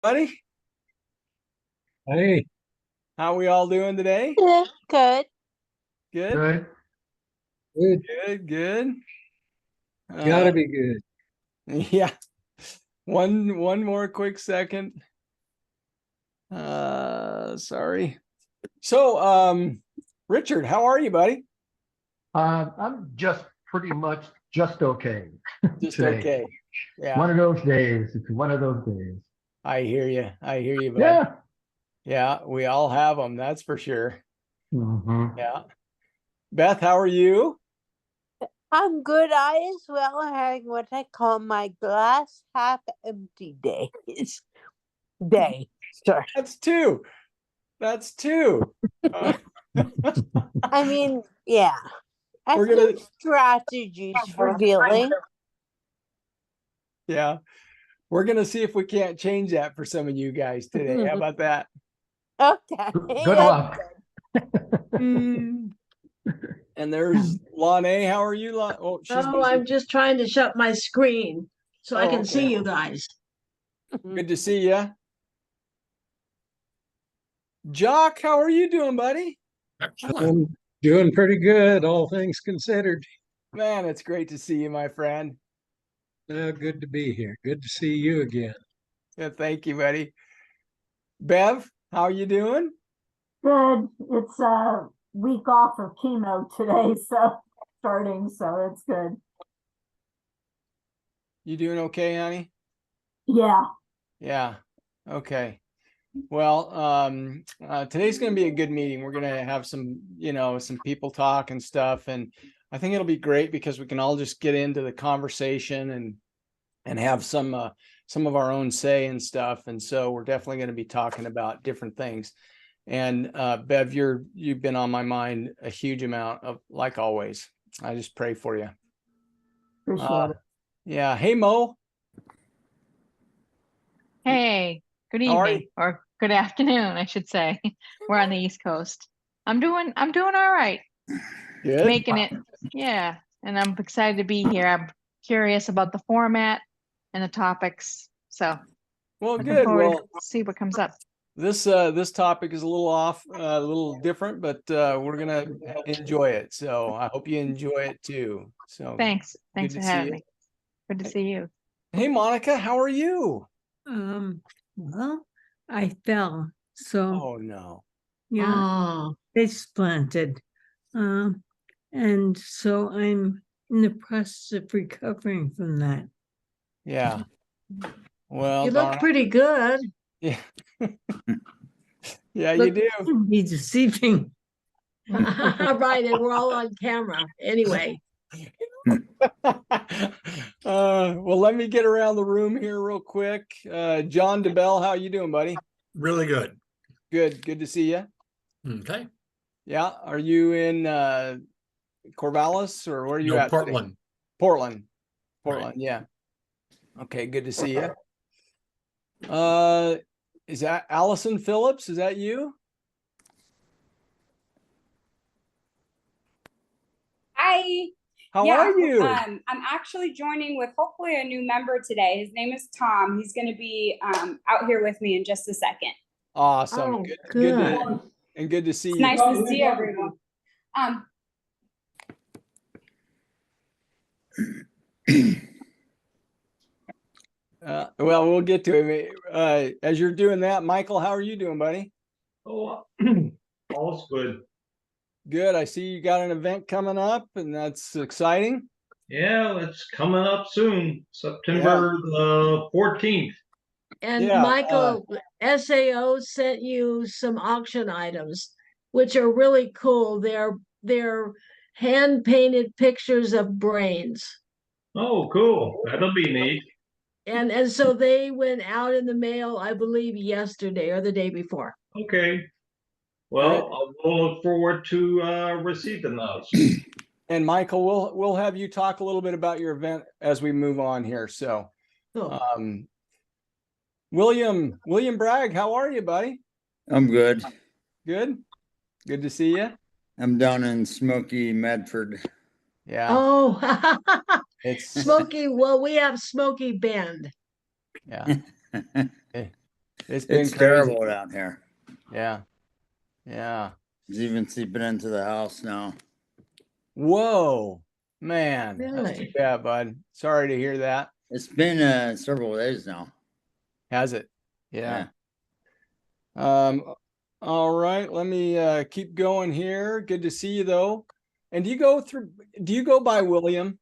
Buddy, Hey, how we all doing today? Good. Good, Good. good. good. Uh, Gotta be good. yeah. One more quick second. Sorry. So, Richard, how are you, buddy? I'm just pretty much just okay Just today. okay. Yeah, One of those days. It's one of those days. I hear you. I hear you, bud. Yeah. Yeah, we all have them. That's for sure. Mhm. Yeah. Beth, how are you? I'm good. I as well are having what I call my glass half empty days. Day. Sorry. That's two. That's two. Uh, I mean, yeah. I We're have gonna- some strategies for dealing. yeah. We're gonna see if we can't change that for some of you guys today. How about that? Okay. Good luck. And there's Lanae. How are you, Lanae? Oh, she's Oh, busy. I'm just trying to shut my screen so I Oh, can okay. see you guys. Good to see you. Jock, how are you doing, buddy? I'm doing pretty good, all things considered. Man, it's great to see you, my friend. Good to be here. Good to see you again. Yeah, thank you, buddy. Bev, how are you doing? Good. It's a week off of chemo today, so it's good. You doing okay, honey? Yeah. Yeah. Okay. Well, today's going to be a good meeting. We're going to have some people talk and stuff. And I think it'll be great because we can all just get into the conversation and have some of our own say and stuff. And so we're definitely going to be talking about different things. And Bev, you've been on my mind a huge amount of, like always. I just pray for you. Appreciate it. Yeah. Hey, Mo. Hey, good How are evening or good afternoon, I should say. We're on the East Coast. I'm doing all right. Good. Making it. Yeah. And I'm excited to be here. I'm curious about the format and the topics. So Well, looking good. forward Well, to see what comes up. this topic is a little off, a little different, but we're gonna enjoy it. So I hope you enjoy it too. So Thanks. Thanks good for to see having you. me. Good to see you. Hey, Monica, how are you? Well, I fell, so Oh no. yeah, Oh, it's planted. And so I'm in the process of recovering from that. Yeah. Well, you look darn. pretty good. Yeah. Yeah, you Look- do. Can be deceiving. Right, and we're all on camera. Anyway, Well, let me get around the room here real quick. John DeBell, how you doing, buddy? Really good. Good to see you. Okay. Yeah, are you in Corvallis or where are you No, at today? Portland. Portland. Right. Yeah. Okay, good to see you. Is that Allison Phillips? Is that you? Hi. How Yeah, are you? I'm actually joining with hopefully a new member today. His name is Tom. He's going to be out here with me in just a second. Awesome. Oh, Good to see It's you. nice to see everyone. Well, we'll get to it. As you're doing that, Michael, how are you doing, buddy? Oh, all's good. Good. I see you got an event coming up, and that's exciting. Yeah, it's coming up soon, September the 14th. and Yeah, Michael, SAO sent you some auction items, which are really cool. They're hand painted pictures of brains. Oh, cool. That'll be neat. And so they went out in the mail, I believe, yesterday or the day before. Okay. Well, we'll look forward to receiving those. And Michael, we'll have you talk a little bit about your event as we move on here. So, Cool. William Bragg, how are you, buddy? I'm good. Good to see you. I'm down in Smoky Medford. Yeah, Oh, it's Smoky. Well, we have Smoky Bend. yeah. It's been It's crazy. terrible down here. Yeah. Yeah. It's even seeping into the house now. Whoa, man. That's too Really? bad, bud. Sorry to hear that. It's been several days now. Has it? Yeah. All right, let me keep going here. Good to see you though. And do you go by William?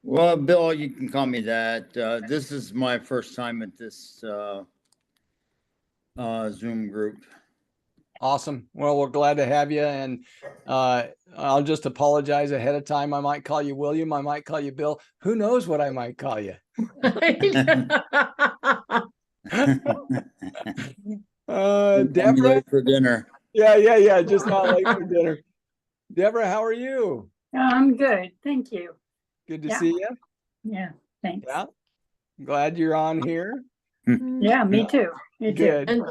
Well, Bill, you can call me that. This is my first time at this Zoom group. Awesome. Well, we're glad to have you. And I'll just apologize ahead of time. I might call you William. I might call you Bill. Who knows what I might call you? I'm Deborah. late for dinner. Yeah. Just not late for dinner. Deborah, how are you? I'm good, thank you. Good to Yeah. see you. Yeah, thanks. Yeah. Glad you're on here. Yeah, me too. Me too. Good. And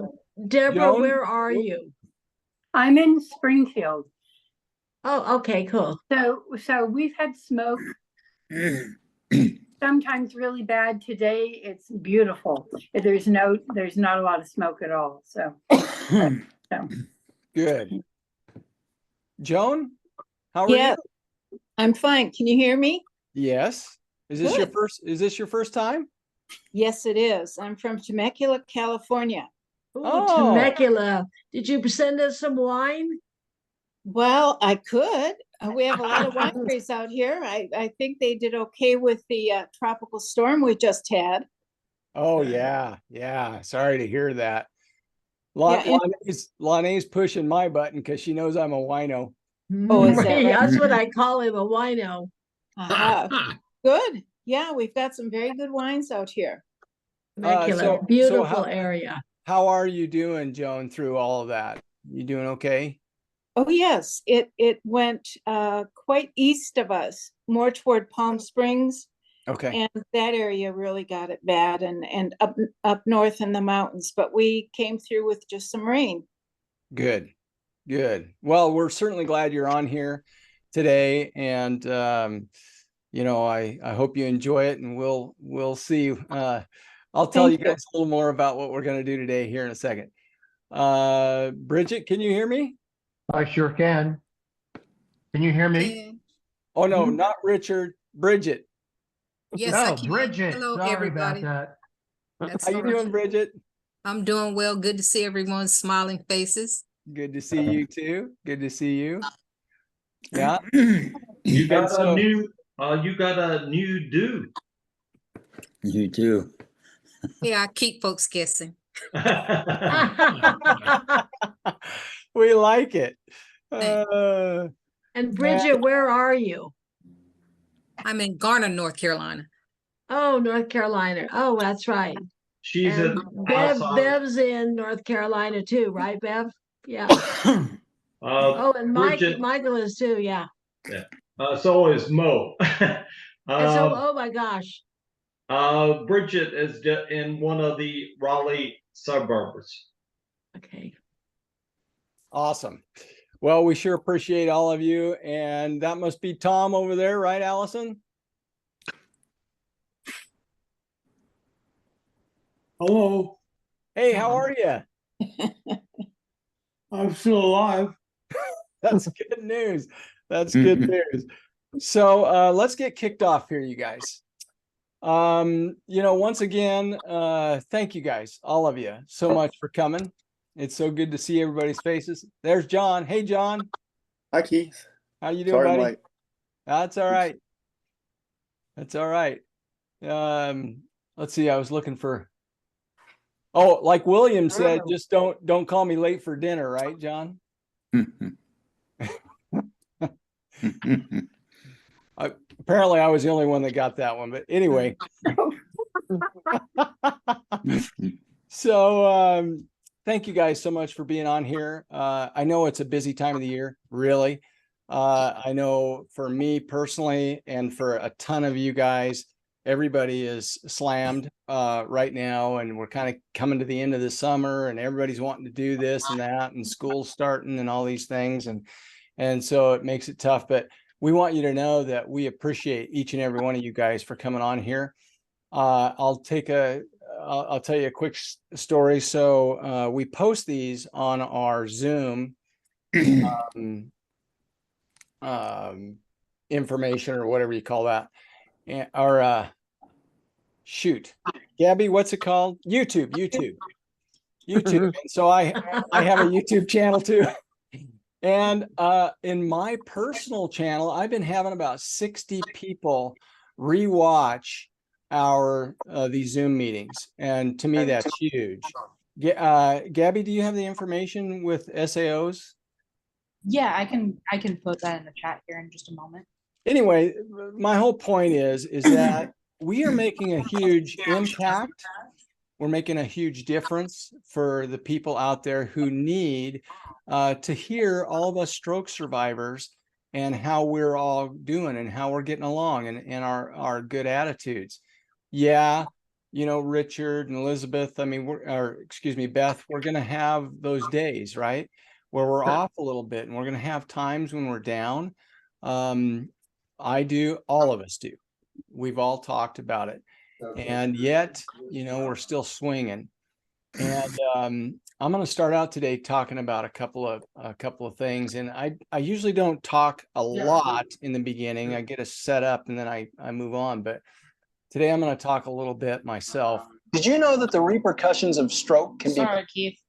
Deborah, Joan? where are you? I'm in Springfield. Oh, okay, cool. So we've had smoke, sometimes really bad. Today it's beautiful. There's not a lot of smoke at all. So Good. Joan, how are Yeah, you? I'm fine. Can you hear me? Yes. Is this your first time? Yes, it is. I'm from Temecula, California. Ooh, Oh. Temecula. Did you send us some wine? Well, I could. We have a lot of wineries out here. I think they did okay with the tropical storm we just had. Oh yeah. Sorry to hear that. Yeah, and- Lonnie's pushing my button because she knows I'm a wino. Oh, is that right? That's what I call him, a wino. Good. Yeah, we've got some very good wines out here. Temecula, so beautiful how- area. How are you doing, Joan, through all of that? You doing okay? Oh, yes. It went quite east of us, more toward Palm Springs. Okay. And that area really got it bad, and up north in the mountains, but we came through with just some rain. Good. Well, we're certainly glad you're on here today, and I hope you enjoy it, and we'll see. I'll tell you guys a little more about what we're going to do today here in a second. Bridget, can you hear me? I sure can. Can you hear me? Oh no, not Richard. Bridget. Yes, No, I can. Bridget. Hello, Sorry everybody. about that. That's How you all right. doing, Bridget? I'm doing well. Good to see everyone's smiling faces. Good to see you too. Good to see you. Yeah. You got so- a new do. You too. Yeah, I keep folks guessing. We like it. And Bridget, where are you? I'm in Garner, North Carolina. Oh, North Carolina. Oh, that's right. She's And at Bev's in North Carolina too, right, Bev? Yeah. Oh, and Bridget, Michael is too. Yeah. so is Mo. And so, oh my gosh. Bridget is in one of the Raleigh suburbs. Okay. Awesome. Well, we sure appreciate all of you. And that must be Tom over there, right, Allison? Hello, Hey, how are you? I'm still alive. That's good news. That's good news. So let's get kicked off here, you guys. Once again, thank you guys, all of you, so much for coming. It's so good to see everybody's faces. There's John. Hey, John. Hi, Keith. How you doing, Sorry, buddy? Mike. That's all right. That's all right. Let's see. I was looking for. Oh, like William said, just don't call me late for dinner, right, John? Apparently, I was the only one that got that one. But anyway, so thank you guys so much for being on here. I know it's a busy time of the year, really. I know for me personally, and for a ton of you guys, everybody is slammed right now, and we're kind of coming to the end of the summer, and everybody's wanting to do this and that, and school's starting and all these things, and so it makes it tough. But we want you to know that we appreciate each and every one of you guys for coming on here. I'll take a I'll tell you a quick story. So we post these on our Zoom information or whatever you call that. And our shoot, Gabby, what's it called? YouTube. And so I have a YouTube channel too. And in my personal channel, I've been having about 60 people rewatch these Zoom meetings. And to me, that's huge. Gabby, do you have the information with SAOs? Yeah, I can put that in the chat here in just a moment. Anyway, my whole point is that we are making a huge impact. We're making a huge difference for the people out there who need to hear all of us stroke survivors and how we're all doing and how we're getting along and our good attitudes. Yeah, you know, Richard and Elizabeth, I mean, Beth, we're going to have those days, right? Where we're off a little bit, and we're going to have times when we're down. I do, all of us do. We've all talked about it. And yet, you know, we're still swinging. And I'm going to start out today talking about a couple of things. And I usually don't talk a lot in the beginning. I get us set up and then I move on. But today I'm going to talk a little bit myself. Did you know that the repercussions of stroke can Sorry, Keith.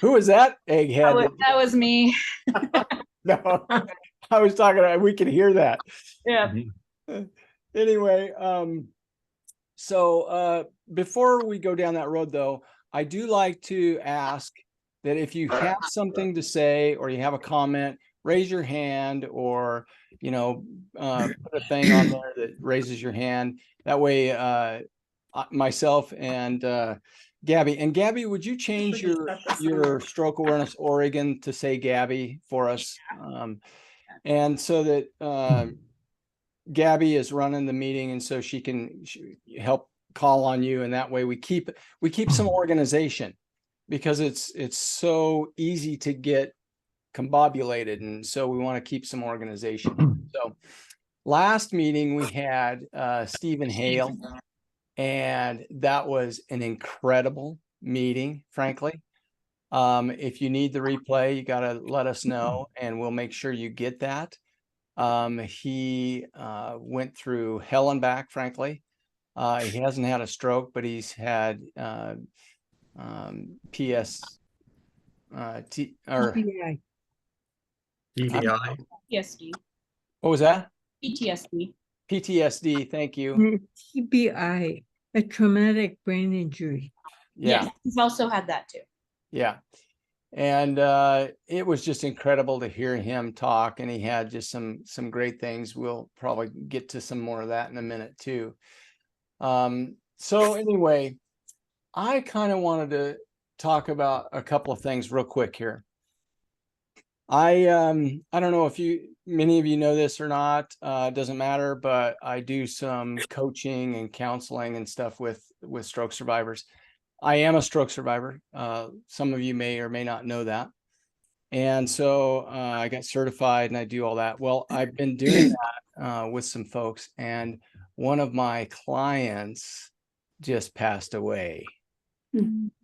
Who was that? Egghead. That was me. No, I was talking. We could hear that. Yeah. Anyway, so before we go down that road, though, I do like to ask that if you have something to say or you have a comment, raise your hand, or you know, put a thing on there that raises your hand. That way, myself and Gabby, would you change your Stroke Awareness Oregon to say Gabby for us? And so that Gabby is running the meeting, and so she can help call on you, and that way we keep some organization, because it's so easy to get combobulated, and so we want to keep some organization. So last meeting we had Stephen Hale, and that was an incredible meeting, frankly. If you need the replay, you got to let us know and we'll make sure you get that. He went through hell and back, frankly. He hasn't had a stroke, but he's had PTSD. What was that? PTSD. Thank you. TBI, a traumatic brain injury. Yeah. Yes, he's also had that too. Yeah. And it was just incredible to hear him talk, and he had just some great things. We'll probably get to some more of that in a minute too. So anyway, I kind of wanted to talk about a couple of things real quick here. I don't know if many of you know this or not, it doesn't matter, but I do some coaching and counseling and stuff with stroke survivors. I am a stroke survivor. Some of you may or may not know that. And so I got certified and I do all that. Well, I've been doing that with some folks, and one of my clients just passed away.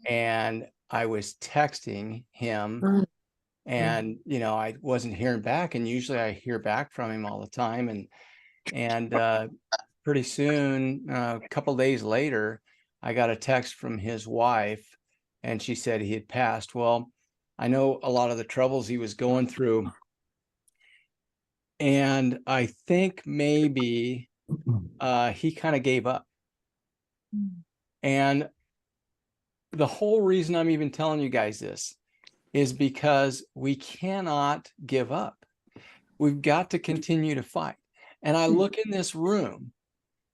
And I was texting him, and you know, I wasn't hearing back, and usually I hear back from him all the time. And pretty soon, a couple days later, I got a text from his wife, and she said he had passed. Well, I know a lot of the troubles he was going through, and I think maybe he kind of gave up. And the whole reason I'm even telling you guys this is because we cannot give up. We've got to continue to fight. And I look in this room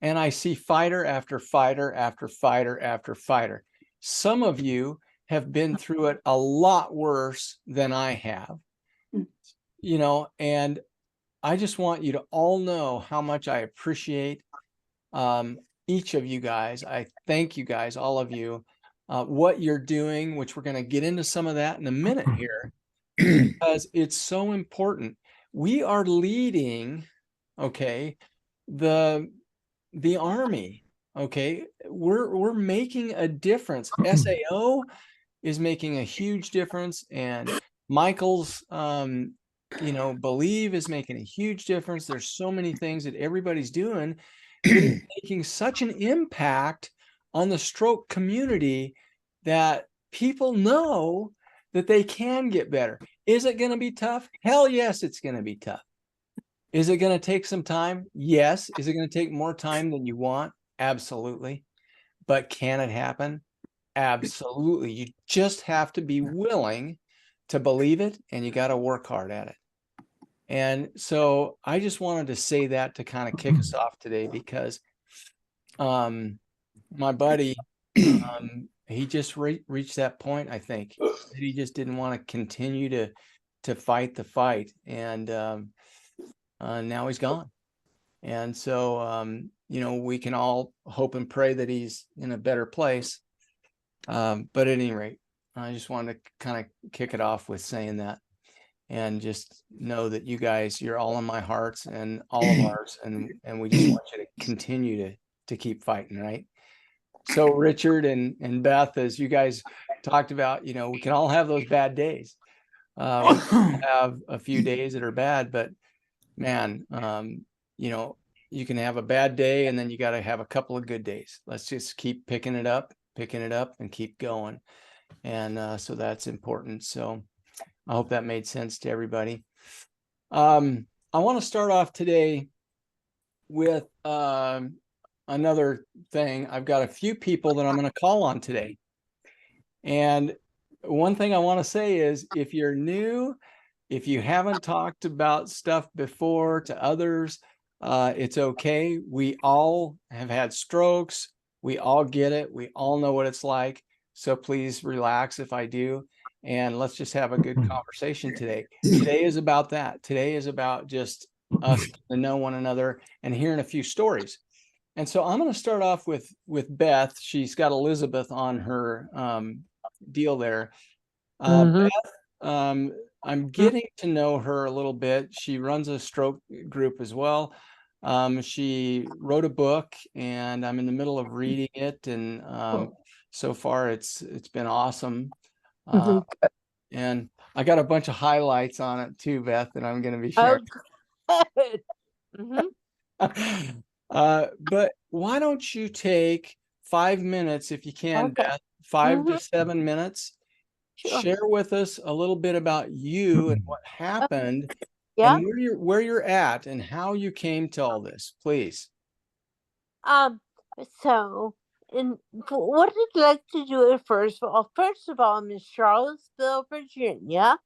and I see fighter after fighter after fighter after fighter. Some of you have been through it a lot worse than I have, you know, and I just want you to all know how much I appreciate each of you guys. I thank you guys, all of you, what you're doing, which we're going to get into some of that in a minute here, because it's so important. We are leading, okay, the army, okay. we're making a difference. SAO is making a huge difference, and Michael's Believe is making a huge difference. There's so many things that everybody's doing that is making such an impact on the stroke community that people know that they can get better. Is it going to be tough? Hell yes, it's going to be tough. Is it going to take some time? Yes. Is it going to take more time than you want? Absolutely. But can it happen? Absolutely. You just have to be willing to believe it, and you got to work hard at it. And so I just wanted to say that to kind of kick us off today, because my buddy, he just reached that point, I think, that he just didn't want to continue to fight the fight. And now he's gone. And so, we can all hope and pray that he's in a better place. But at any rate, I just wanted to kind of kick it off with saying that, and just know that you guys, you're all in my hearts and all of ours. And we just want you to continue to keep fighting, right? So Richard and Beth, as you guys talked about, we can all have those bad days. We can have a few days that are bad, but man, you can have a bad day, and then you got to have a couple of good days. Let's just keep picking it up and keep going. And so that's important. So I hope that made sense to everybody. I want to start off today with another thing. I've got a few people that I'm going to call on today. And one thing I want to say is, if you're new, if you haven't talked about stuff before to others, it's okay. We all have had strokes. We all get it. We all know what it's like. So please relax if I do. And let's just have a good conversation today. Today is about that. Today is about just us to know one another and hearing a few stories. And so I'm going to start off with Beth. She's got Elizabeth on her deal there. Beth, I'm getting to know her a little bit. She runs a stroke group as well. She wrote a book, and I'm in the middle of reading it. And so far it's been awesome. And I got a bunch of highlights on it too, Beth, that I'm going to be sharing. But why don't you take 5 minutes, if you can, Beth, 5 to 7 minutes, share with us a little bit about you and what happened, and where you're at and how you came to all this, please. So, what I'd like to do at first of all, I'm in Charlottesville, Virginia.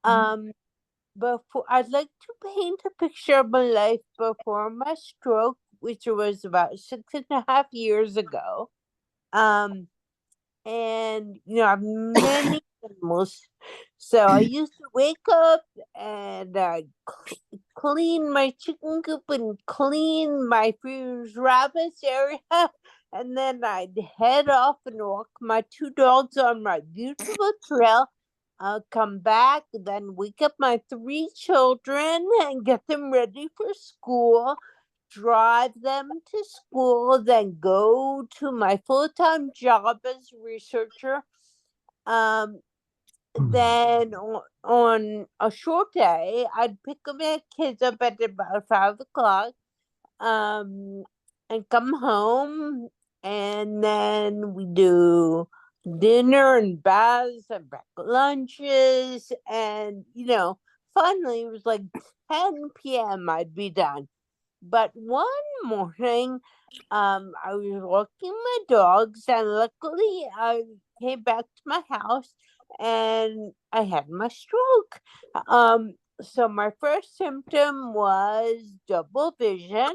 Before, I'd like to paint a picture of my life before my stroke, which was about 6.5 years ago. And I've many animals. So I used to wake up and clean my chicken coop and clean my friend's rabbits area. And then I'd head off and walk my 2 dogs on my beautiful trail. I'll come back, then wake up my 3 children and get them ready for school, drive them to school, then go to my full-time job as a researcher. Then on a short day, I'd pick my kids up at about 5 o'clock and come home, and then we do dinner and baths and back lunches, and finally it was like 10 p.m. I'd be done. But one morning I was walking my dogs, and luckily I came back to my house and I had my stroke. So my first symptom was double vision.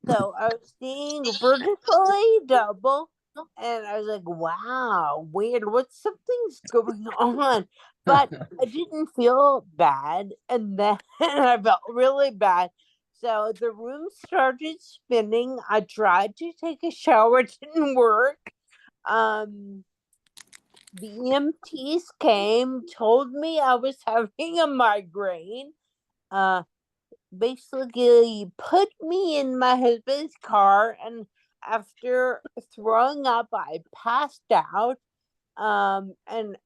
So I was seeing vertically double. And I was like, wow, weird. Something's going on? But I didn't feel bad. And then I felt really bad. So the room started spinning. I tried to take a shower. It didn't work. The EMTs came, told me I was having a migraine. Basically put me in my husband's car and after throwing up, I passed out. And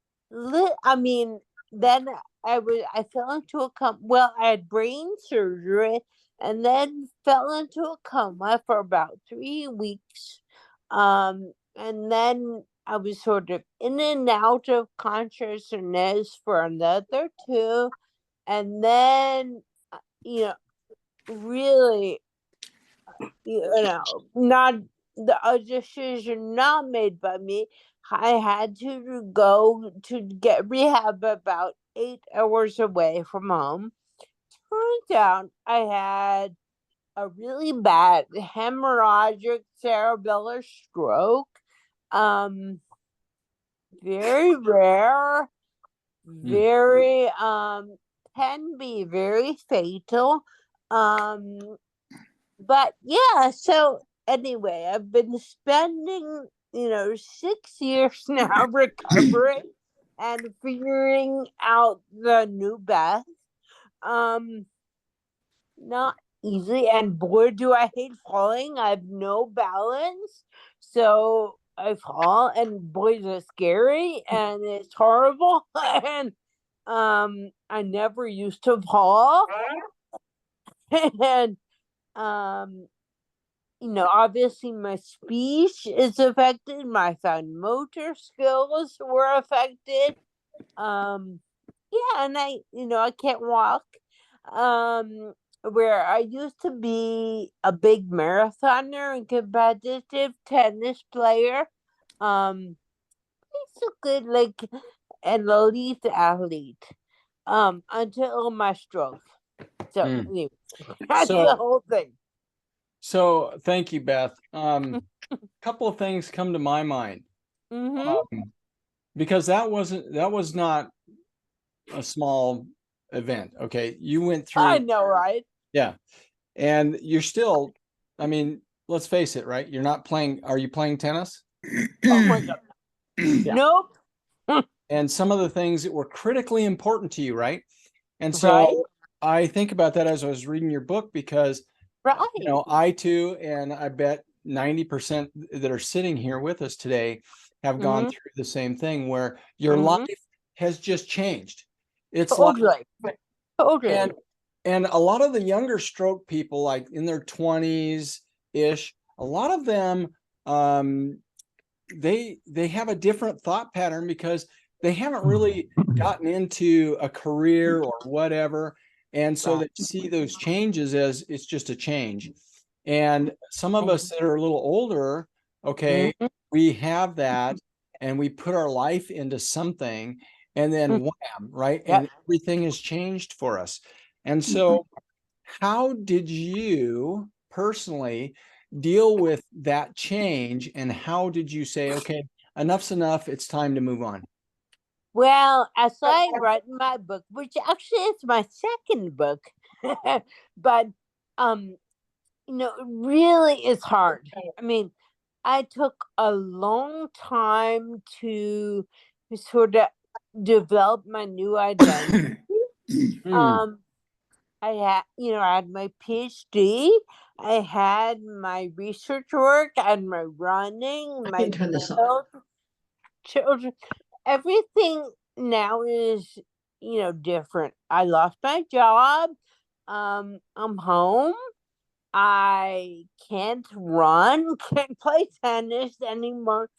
I mean, then I fell into a coma. Well, I had brain surgery and then fell into a coma for about 3 weeks. And then I was sort of in and out of consciousness for another 2. And then, really, not the decision not made by me. I had to go to get rehab about 8 hours away from home. Turns out I had a really bad hemorrhagic cerebellar stroke. Very rare, very can be very fatal. But yeah, so anyway, I've been spending 6 years now recovering and figuring out the new Beth. Not easy, and boy, do I hate falling. I have no balance, so I fall, and boy, is it scary, and it's horrible. And I never used to fall, and obviously my speech is affected. My fine motor skills were affected. Yeah, and I can't walk. Where I used to be a big marathoner and competitive tennis player. Basically like an elite athlete. Until my stroke. So anyway, that's the whole thing. So thank you, Beth. Couple of things come to my mind. Because that was not a small event. Okay. You went through. I know, right? Yeah. And you're still, I mean, let's face it, right? You're not playing. Are you playing tennis? Oh my God. Yeah. Nope. And some of the things that were critically important to you, right? And so I think about that as I was reading your book, because I too, and I bet 90% that are sitting here with us today have gone through the same thing, where your life has just changed. It's totally. And a lot of the younger stroke people, like in their 20s ish, a lot of them, they have a different thought pattern because they haven't really gotten into a career or whatever. And so they see those changes as it's just a change. And some of us that are a little older, okay, we have that and we put our life into something, and then wham, right? And everything has changed for us. And so how did you personally deal with that change, and how did you say, okay, enough's enough, it's time to move on? Well, as I write in my book, which actually is my second book, but it really is hard. I mean, I took a long time to sort of develop my new identity. I had my PhD, I had my research work, I had my running, my children. Everything now is, different. I lost my job. I'm home. I can't run, can't play tennis anymore.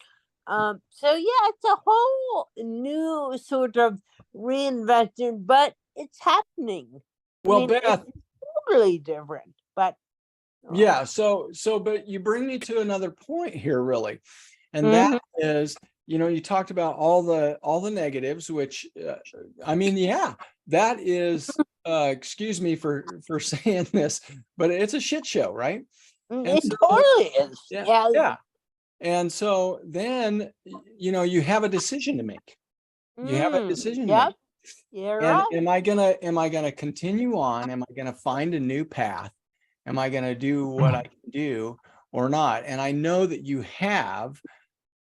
So yeah, it's a whole new sort of reinvention, but it's happening. Well, Beth, it's totally different, but yeah. So, but you bring me to another point here, really, and that is, you talked about all the negatives, which, I mean, yeah, that is, excuse me for saying this, but it's a shit show, right? It totally is. Yeah. And so then, you have a decision to make. You have a decision to make. Yeah, and right. am I gonna continue on? Am I gonna find a new path? Am I gonna do what I can do or not? And I know that you have.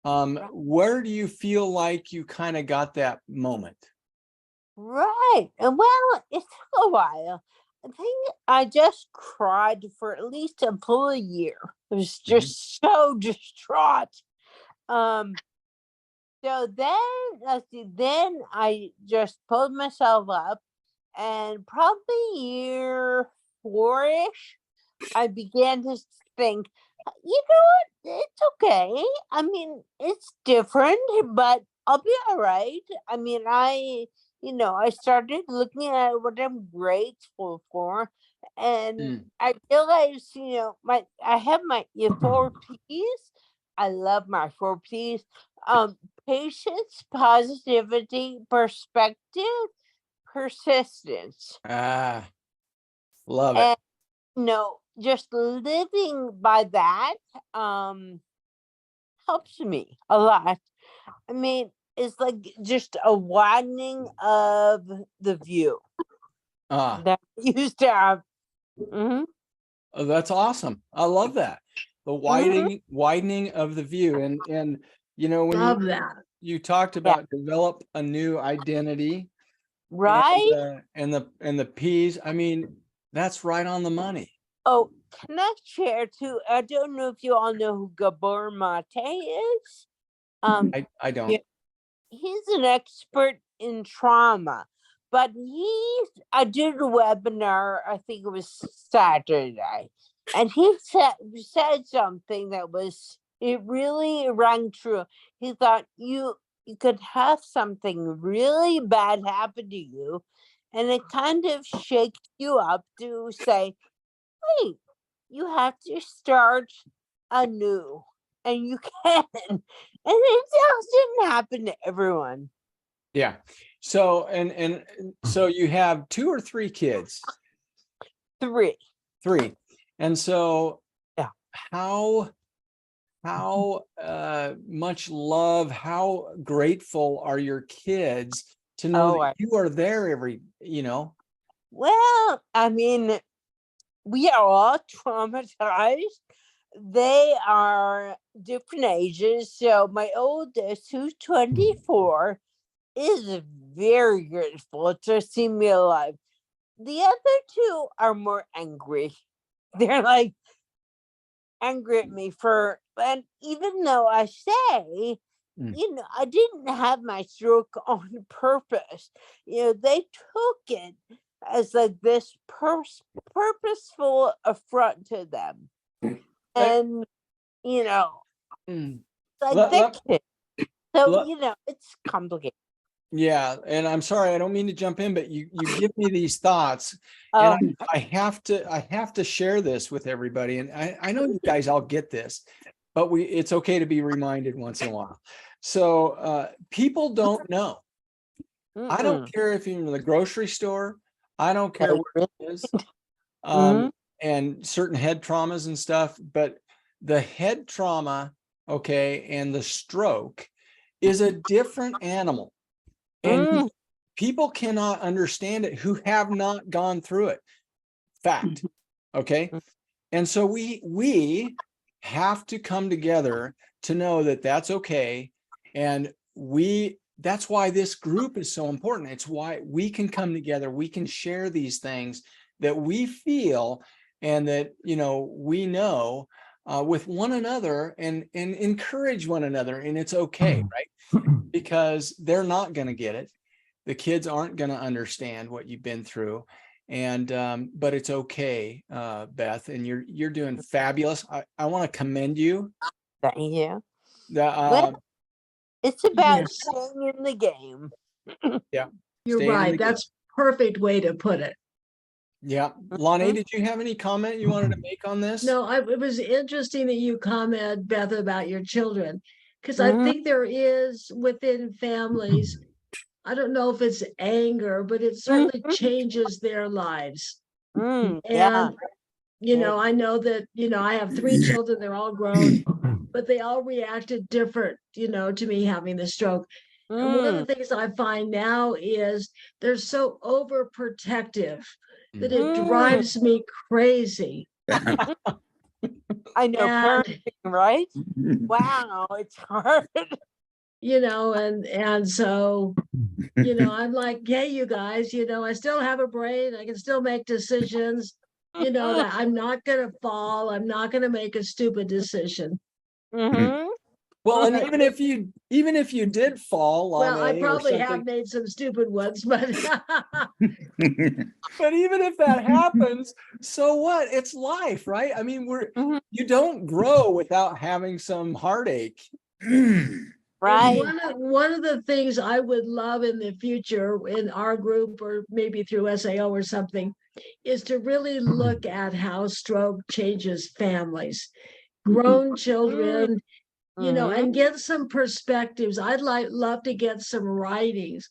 Where do you feel like you kind of got that moment? Right. And well, it took a while. I think I just cried for at least a full year. I was just so distraught. So then, let's see, then I just pulled myself up, and probably year 4-ish, I began to think, you know what, it's okay. I mean, it's different, but I'll be all right. I mean, I started looking at what I'm grateful for, and I realized, I have my 4 P's. I love my 4 P's. Patience, positivity, perspective, persistence. Love it. And just living by that helps me a lot. I mean, it's like just a widening of the view that I used to have. Oh, that's awesome. I love that. The widening of the view. And when Love that. you talked about develop a new identity, right? And the P's, I mean, that's right on the money. Oh, can I share too? I don't know if you all know who Gabor Mate is. I don't. He's an expert in trauma, but I did a webinar, I think it was Saturday, and he said something that it really rang true. He thought you could have something really bad happen to you, and it kind of shakes you up to say, hey, you have to start anew, and you can. And it doesn't happen to everyone. Yeah. So, and so you have 2 or 3 kids? 3. 3. And so how much love, how grateful are your kids to know that you are there every, Well, I mean, we are all traumatized. They are different ages. So my oldest, who's 24, is very grateful to see me alive. The other 2 are more angry. They're like angry at me and even though I say, I didn't have my stroke on purpose. They took it as like this purposeful affront to them. And, like they kid. So, it's complicated. Yeah, and I'm sorry, I don't mean to jump in, but you give me these thoughts, and I have to share this with everybody. And I know you guys all get this, but it's okay to be reminded once in a while. So people don't know. I don't care if you're in the grocery store. I don't care where it is. And certain head traumas and stuff, but the head trauma, and the stroke is a different animal. And people cannot understand it who have not gone through it. Fact. Okay. And so we have to come together to know that that's okay. And that's why this group is so important. It's why we can come together. We can share these things that we feel and that, we know with one another and encourage one another. And it's okay, right? Because they're not going to get it. The kids aren't going to understand what you've been through. And, but it's okay, Beth, and you're doing fabulous. I want to commend you. Thank you. It's about staying in the game. Yeah. You're right. That's perfect way to put it. Yeah. Lonnie, did you have any comment you wanted to make on this? No, it was interesting that you commented, Beth, about your children, because I think there is within families, I don't know if it's anger, but it certainly changes their lives. And, I know that, I have 3 children, they're all grown, but they all reacted different, to me having the stroke. And one of the things I find now is they're so overprotective that it drives me crazy. I know, parenting, right? Wow, it's hard. And so, I'm like, hey, you guys, I still have a brain. I can still make decisions. you know, that I'm not gonna fall, I'm not gonna make a stupid decision. Mhm. Well, and even if you did fall on Well, I A or probably have something, made some stupid ones, but but even if that happens, so what? It's life, right? I mean, you don't grow without having some heartache. Right. one of the things I would love in the future in our group or maybe through SAO or something is to really look at how stroke changes families, grown children, you know, and get some perspectives. I'd love to get some writings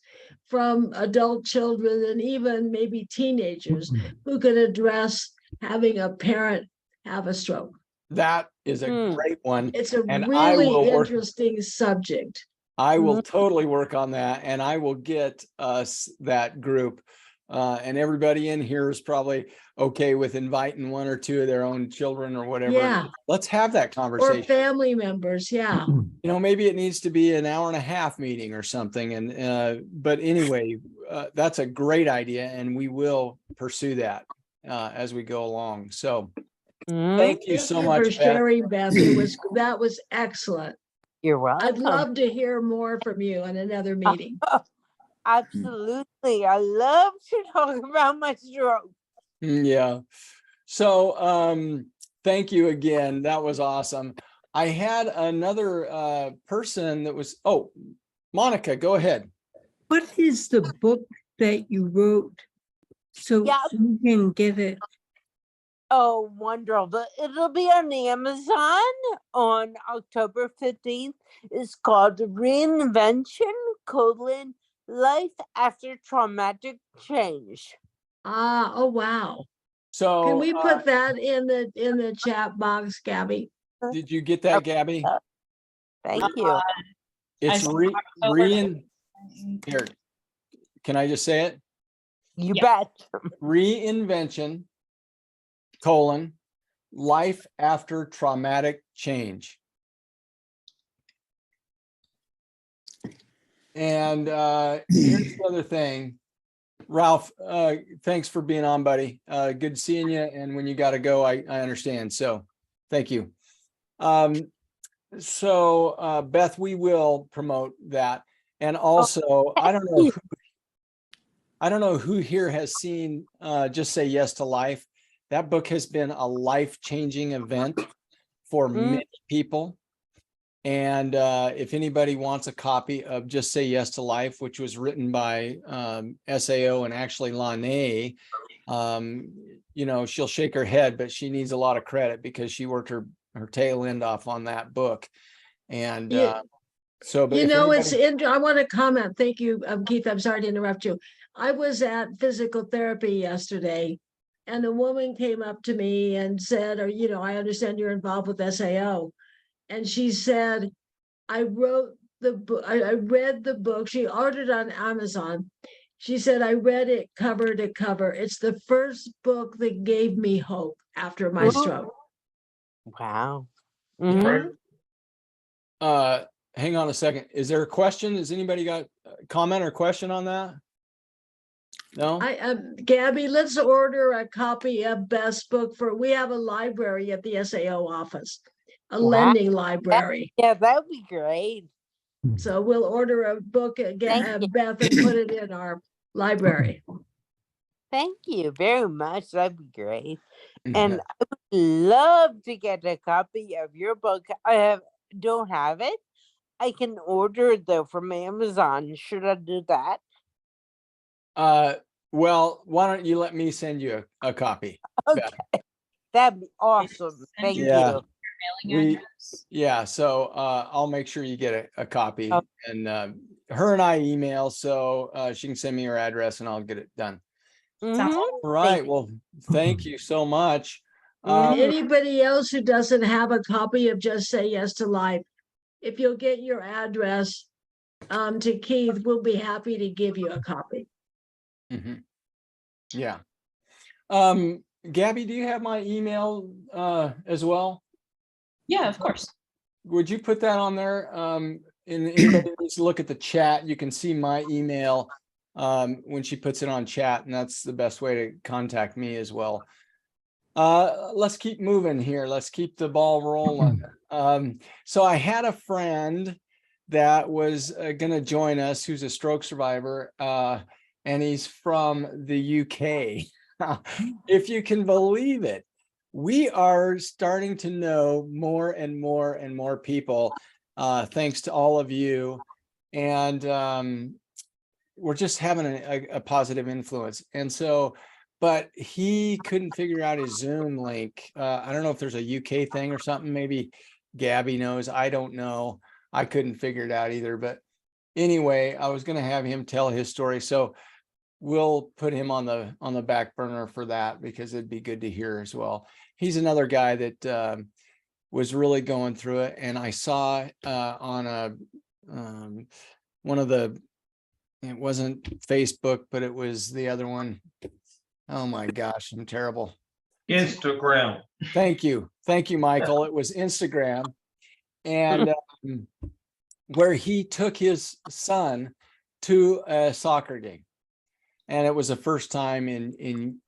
from adult children and even maybe teenagers who could address having a parent have a stroke. That is a great one. It's a and I will really work, interesting subject. I will totally work on that, and I will get us that group. And everybody in here is probably okay with inviting one or two of their own children or whatever. Yeah. Let's have that Or conversation. family members, yeah. You know, maybe it needs to be an hour and a half meeting or something. And but anyway, that's a great idea, and we will pursue that as we go along. So thank you so much for sharing, Beth. That was excellent. You're welcome. I'd love to hear more from you in another meeting. Absolutely. I love to talk about my stroke. Yeah. So thank you again. That was awesome. I had another person that was, oh, Monica, go ahead. What is the book that you wrote so we can get it? Oh, wonderful. It'll be on Amazon on October 15th. It's called Reinvention, Life After Traumatic Change. Oh, wow. So can we put that in the chat box, Gabby? Did you get that, Gabby? Thank you. It's here. Can I just say it? You bet. Reinvention, Life After Traumatic Change. And here's the other thing. Ralph, thanks for being on, buddy. Good seeing you. And when you got to go, I understand. So thank you. So Beth, we will promote that. And also, I don't know who here has seen Just Say Yes to Life. That book has been a life-changing event for many people. And if anybody wants a copy of Just Say Yes to Life, which was written by SAO and actually Lanae, you know, she'll shake her head, but she needs a lot of credit because she worked her tail end off on that book. And so, but you know, I want to comment. Thank you, Keith. I'm sorry to interrupt you. I was at physical therapy yesterday, and a woman came up to me and said, you know, I understand you're involved with SAO. And she said, I wrote the book, I read the book. She ordered on Amazon. She said, I read it cover to cover. It's the first book that gave me hope after my stroke. Wow. Hang on a second. Is there a question? Has anybody got a comment or question on that? No? Gabby, let's order a copy of Beth's book we have a library at the SAO office. A lending library. Yeah, that would be great. So we'll order a book again, Beth, and put it in our library. Thank you very much. That'd be great. And I would love to get a copy of your book. Don't have it. I can order it though from Amazon. Should I do that? Well, why don't you let me send you a copy? Okay. That'd be awesome. Thank you. Yeah, so I'll make sure you get a copy. And her and I email, so she can send me her address and I'll get it done. Right. Well, thank you so much. Anybody else who doesn't have a copy of Just Say Yes to Life, if you'll get your address to Keith, we'll be happy to give you a copy. Yeah. Gabby, do you have my email as well? Yeah, of course. Would you put that on there? And anybody needs to look at the chat, you can see my email when she puts it on chat, and that's the best way to contact me as well. Let's keep moving here. Let's keep the ball rolling. So I had a friend that was going to join us who's a stroke survivor, and he's from the UK. If you can believe it, we are starting to know more and more and more people, thanks to all of you. And we're just having a positive influence. And so, but he couldn't figure out his Zoom link. I don't know if there's a UK thing or something. Maybe Gabby knows. I don't know. I couldn't figure it out either. But anyway, I was going to have him tell his story. So we'll put him on the back burner for that, because it'd be good to hear as well. He's another guy that was really going through it. And I saw on one of the, it wasn't Facebook, but it was the other one. Oh my gosh, I'm terrible. Instagram. Thank you, Michael. It was Instagram, and where he took his son to a soccer game, and it was the first time in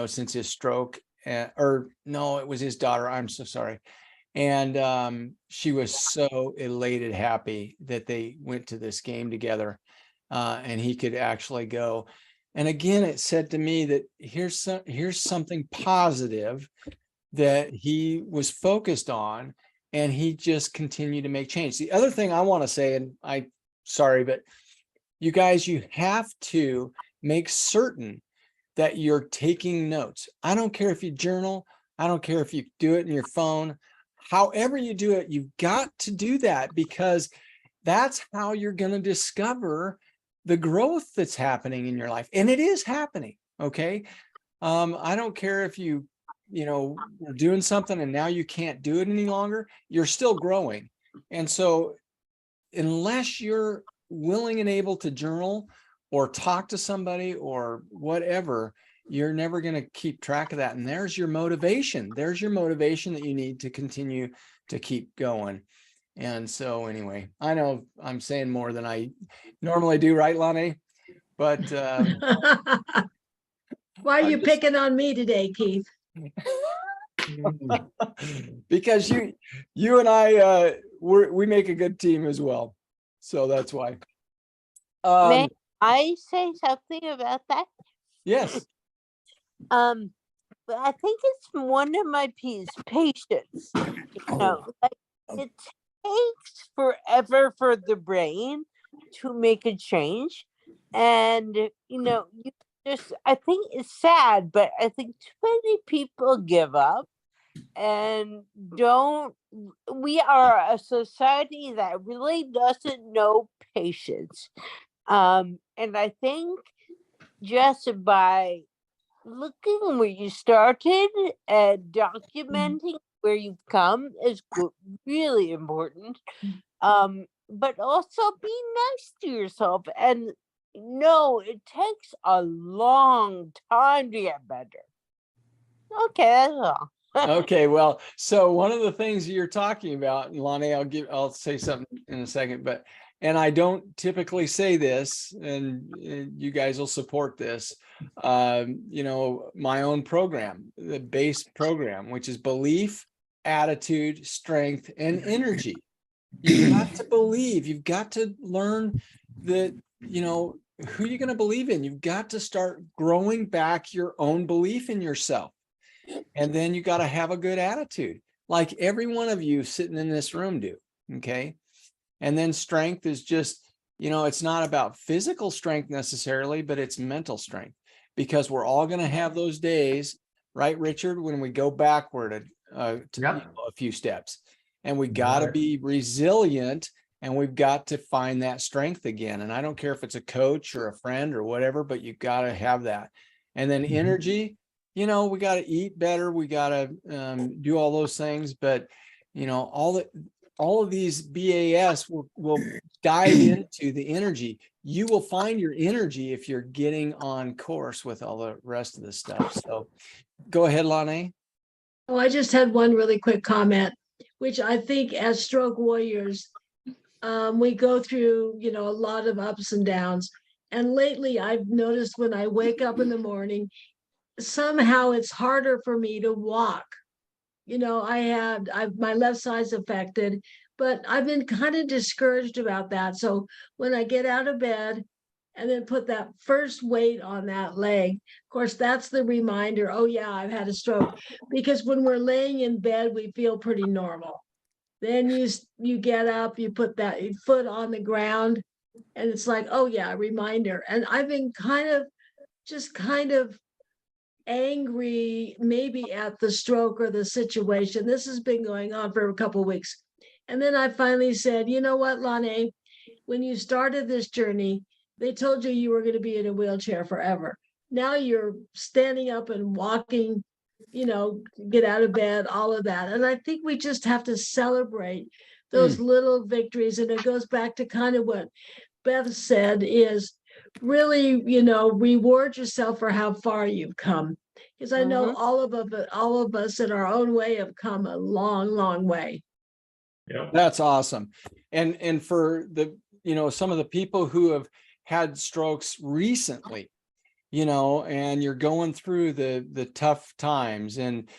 since his stroke, or no, it was his daughter. I'm so sorry. And she was so elated, happy that they went to this game together, and he could actually go. And again, it said to me that here's something positive that he was focused on, and he just continued to make change. The other thing I want to say, and sorry, but you guys, you have to make certain that you're taking notes. I don't care if you journal. I don't care if you do it in your phone. However you do it, you've got to do that, because that's how you're going to discover the growth that's happening in your life. And it is happening. Okay. I don't care if you're doing something and now you can't do it any longer, you're still growing. And so unless you're willing and able to journal or talk to somebody or whatever, you're never going to keep track of that. And there's your motivation. There's your motivation that you need to continue to keep going. And so anyway, I know I'm saying more than I normally do, right, Lonnie? But why are you picking on me today, Keith? Because you and I, we make a good team as well. So that's why. May I say something about that? Yes. But I think it's one of my patience. It takes forever for the brain to make a change, and you just, I think it's sad, but I think too many people give up and don't. We are a society that really doesn't know patience, and I think just by looking where you started and documenting where you've come is really important. But also be nice to yourself, and it takes a long time to get better. Okay, that's all. Okay, well, so one of the things you're talking about, Lonnie, I'll say something in a second, and I don't typically say this, and you guys will support this, my own program, the base program, which is belief, attitude, strength, and energy. You've got to believe, you've got to learn that, who you're going to believe in. You've got to start growing back your own belief in yourself. And then you got to have a good attitude, like every one of you sitting in this room do. Okay. And then strength is just, it's not about physical strength necessarily, but it's mental strength, because we're all going to have those days, right, Richard, when we go backward a few steps, and we got to be resilient, and we've got to find that strength again. And I don't care if it's a coach or a friend or whatever, but you got to have that. And then energy, we got to eat better. We got to do all those things, but all of these BAS will dive into the energy. You will find your energy if you're getting on course with all the rest of the stuff. So go ahead, Lonnie. Oh, I just had one really quick comment, which I think as stroke warriors, we go through, a lot of ups and downs. And lately I've noticed when I wake up in the morning, somehow it's harder for me to walk. You know, my left side's affected, but I've been kind of discouraged about that. So when I get out of bed and then put that first weight on that leg, of course, that's the reminder, oh yeah, I've had a stroke. Because when we're laying in bed, we feel pretty normal. Then you get up, you put that foot on the ground, and it's like, oh yeah, reminder. And I've been kind of angry maybe at the stroke or the situation. This has been going on for a couple of weeks. And then I finally said, you know what, Lane, when you started this journey, they told you were going to be in a wheelchair forever. Now you're standing up and walking, you know, get out of bed, all of that. And I think we just have to celebrate those little victories. And it goes back to kind of what Beth said is, really, you know, reward yourself for how far you've come. Because I know all of us in our own way have come a long, long way. Yeah. That's awesome. And for the, you know, some of the people who have had strokes recently, you know, and you're going through the tough times and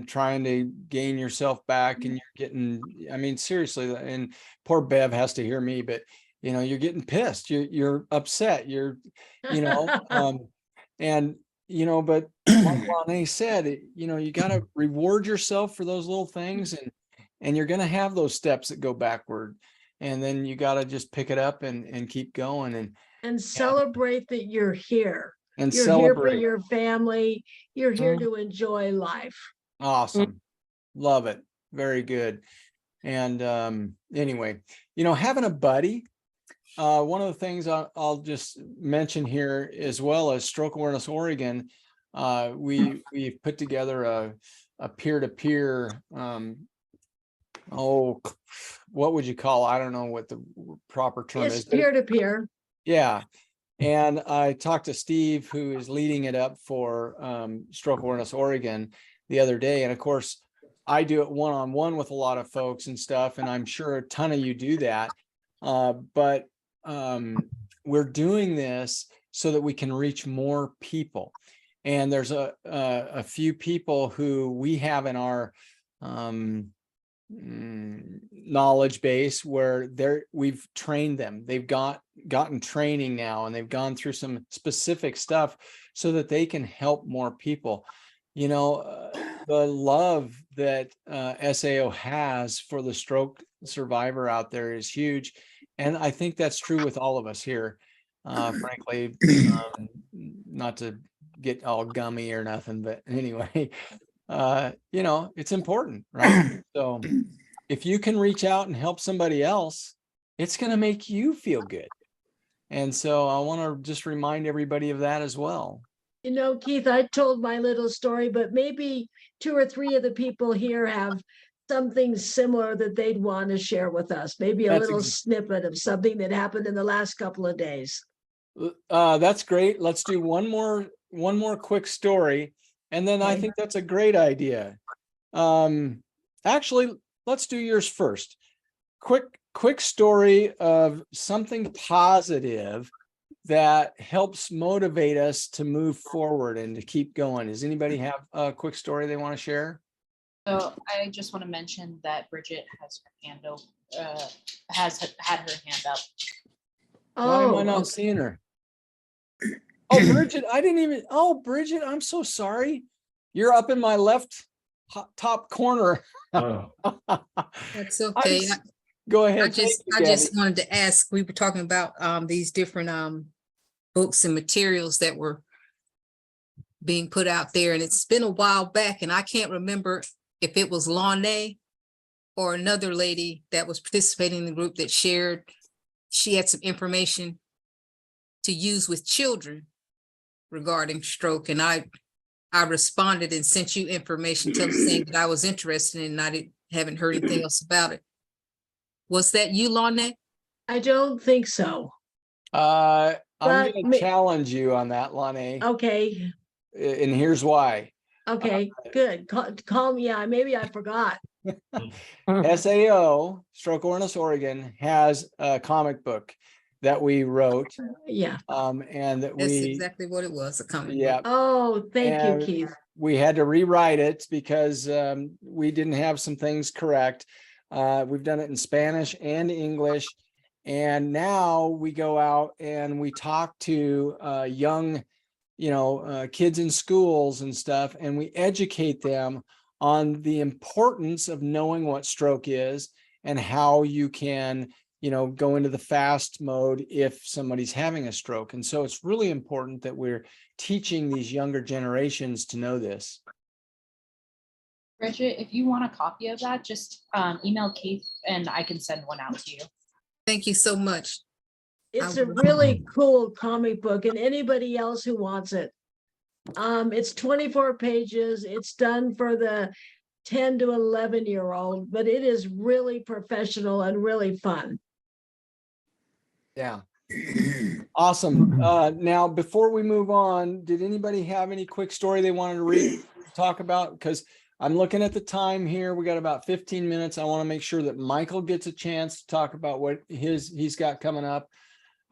trying to gain yourself back, and you're getting, I mean, seriously, and poor Bev has to hear me, but you know, you're getting pissed, you're upset, you're, you know, and, you know, but like Lane said, you know, you got to reward yourself for those little things, and you're going to have those steps that go backward, and then you got to just pick it up and keep going and celebrate that you're here. And you're celebrate. here for your family. You're here to enjoy life. Awesome. Love it. Very good. And anyway, you know, having a buddy, one of the things I'll just mention here, as well as Stroke Awareness Oregon, we've put together a peer-to-peer, what would you call, I don't know what the proper term is. It's peer-to-peer. Yeah. And I talked to Steve, who is leading it up for Stroke Awareness Oregon, the other day. And of course, I do it one-on-one with a lot of folks and stuff, and I'm sure a ton of you do that. But we're doing this so that we can reach more people. And there's a few people who we have in our knowledge base where we've trained them. They've gotten training now, and they've gone through some specific stuff so that they can help more people. You know, the love that SAO has for the stroke survivor out there is huge. And I think that's true with all of us here, frankly, not to get all gummy or nothing, but anyway, you know, it's important, right? So if you can reach out and help somebody else, it's going to make you feel good. And so I want to just remind everybody of that as well. You know, Keith, I told my little story, but maybe 2 or 3 of the people here have something similar that they'd want to share with us. Maybe a little snippet of something that happened in the last couple of days. That's great. Let's do one more quick story. And then I think that's a great idea. Actually, let's do yours first. Quick story of something positive that helps motivate us to move forward and to keep going. Does anybody have a quick story they want to share? So I just want to mention that Bridget has her hand up, has had her hand up. Why am I not seeing her? Oh, Bridget, I didn't even, Bridget, I'm so sorry. You're up in my left top corner. That's okay. Go ahead. I just wanted to ask, we were talking about these different books and materials that were being put out there, and it's been a while back, and I can't remember if it was Lane or another lady that was participating in the group that shared, she had some information to use with children regarding stroke, and I responded and sent you information saying that I was interested in, and I haven't heard anything else about it. Was that you, Lane? I don't think so. I'm going to challenge you on that, Lane. Okay. And here's why. Okay, good. Call me. Yeah, maybe I forgot. SAO, Stroke Awareness Oregon, has a comic book that we wrote. Yeah. And that That's we, exactly what it was, a comic yeah, book. Oh, thank you, And Keith. we had to rewrite it because we didn't have some things correct. We've done it in Spanish and English. And now we go out and we talk to young, kids in schools and stuff, and we educate them on the importance of knowing what stroke is and how you can, go into the fast mode if somebody's having a stroke. And so it's really important that we're teaching these younger generations to know this. Bridget, if you want a copy of that, just email Keith and I can send one out to you. Thank you so much. It's a really cool comic book, and anybody else who wants it. It's 24 pages. It's done for the 10 to 11-year-old, but it is really professional and really fun. Yeah. Awesome. Now, before we move on, did anybody have any quick story they wanted to talk about? Because I'm looking at the time here. We got about 15 minutes. I want to make sure that Michael gets a chance to talk about what he's got coming up.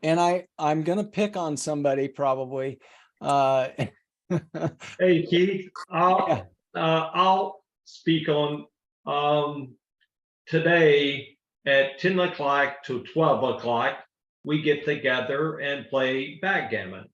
And I'm going to pick on somebody probably. Hey, Keith, I'll speak on today at 10 o'clock to 12 o'clock. We get together and play backgammon.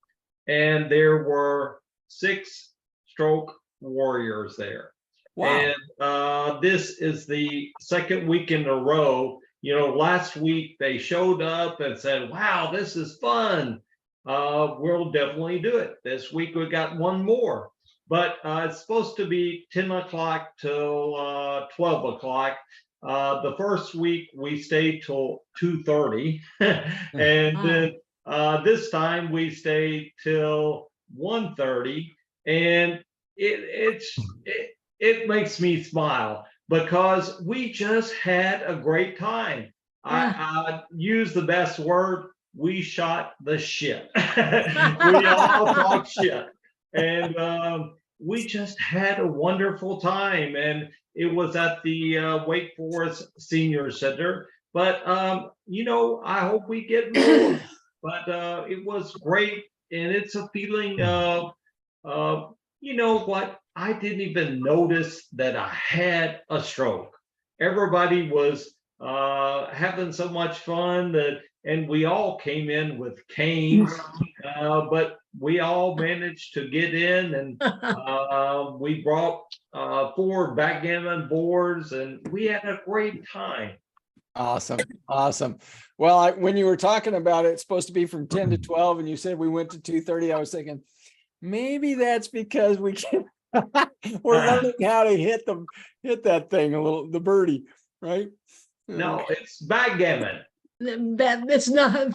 And there were 6 stroke warriors there. Wow. And this is the second week in a row. Last week they showed up and said, wow, this is fun. We'll definitely do it. This week we got one more. But it's supposed to be 10 o'clock till 12 o'clock. The first week we stayed till 2:30. And then this time we stayed till 1:30. And it makes me smile because we just had a great time. I use the best word. We shot the shit. We all talk shit. And we just had a wonderful time. And it was at the Wake Forest Senior Center. But, I hope we get more. But it was great. And it's a feeling of, what? I didn't even notice that I had a stroke. Everybody was having so much fun and we all came in with canes, but we all managed to get in, and we brought 4 backgammon boards, and we had a great time. Awesome. Well, when you were talking about it, it's supposed to be from 10 to 12, and you said we went to 2:30. I was thinking maybe that's because we're learning how to hit that thing a little, the birdie, right? No, it's backgammon. It's not.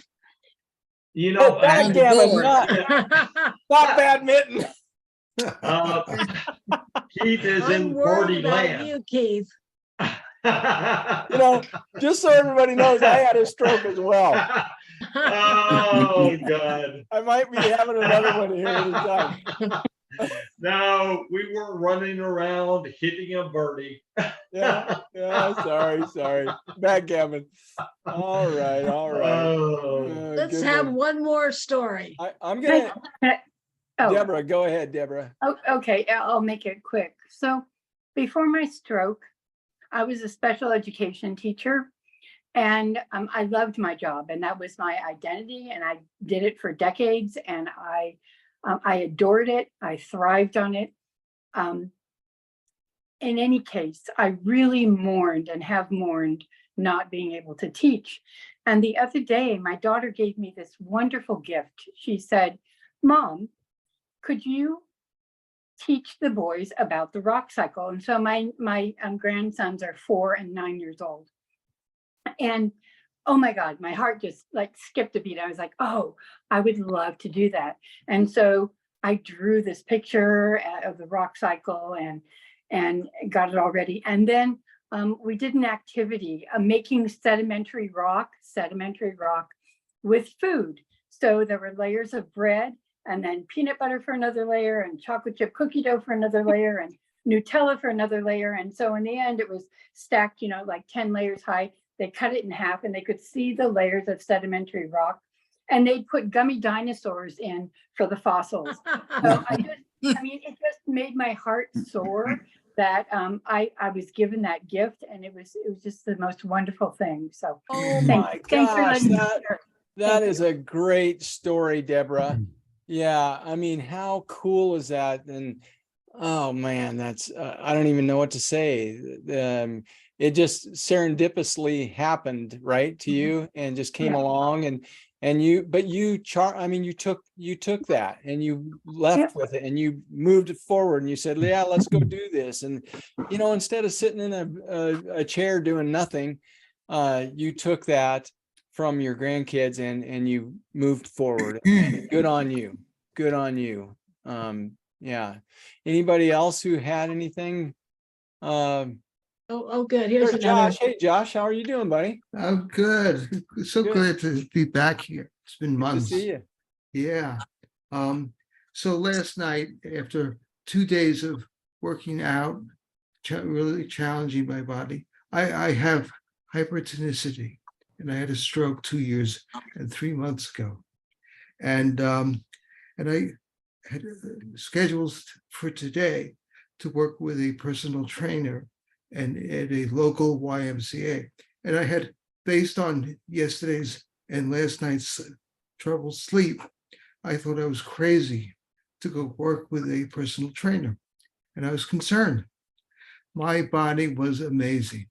Backgammon, not badminton. Keith is I'm in worried birdie about land. you, Keith. Just so everybody knows, I had a stroke as well. Oh, God. I might be having another one here anytime. No, we were running around hitting a birdie. Yeah, sorry. Backgammon. All right. Oh. Let's good have one. one more story. I'm gonna. Oh. Deborah, go ahead, Deborah. Oh, okay, I'll make it quick. So before my stroke, I was a special education teacher, and I loved my job, and that was my identity, and I did it for decades, and I adored it. I thrived on it. In any case, I really mourned and have mourned not being able to teach. And the other day, my daughter gave me this wonderful gift. She said, "Mom, could you teach the boys about the rock cycle?" And so my grandsons are 4 and 9 years old. And oh my God, my heart just like skipped a beat. I was like, oh, I would love to do that. And so I drew this picture of the rock cycle and got it all ready. And then we did an activity, making sedimentary rock with food. So there were layers of bread, and then peanut butter for another layer, and chocolate chip cookie dough for another layer, and Nutella for another layer. And so in the end, it was stacked, like 10 layers high. They cut it in half, and they could see the layers of sedimentary rock. and they'd put gummy dinosaurs in for the fossils. So I mean, it just made my heart soar that I was given that gift, and it was just the most wonderful thing. So Oh thanks my for gosh, letting me that share. that Thank is a great story, Deborah. Yeah, I mean, how cool is that? And oh man, that's I don't even know what to say. It just serendipitously happened, right, to you, and just came Yeah. along, and you, but you I mean, you took that and you left Yep. with it and you moved it forward and you said, yeah, let's go do this. And you know, instead of sitting in a chair doing nothing, you took that from your grandkids and you moved forward. And good on you. Good on you. Yeah. Anybody else who had anything? Oh, good. Here's There's another. Josh. Hey, Josh, how are you doing, buddy? I'm good. It's so Good. glad to be back here. It's been Good to months. see you. Yeah. So last night, after 2 days of working out, really challenging my body, I have hypertonicity, and I had a stroke 2 years and 3 months ago. And I had schedules for today to work with a personal trainer and at a local YMCA. And I had, based on yesterday's and last night's troubled sleep, I thought I was crazy to go work with a personal trainer. And I was concerned. My body was amazing.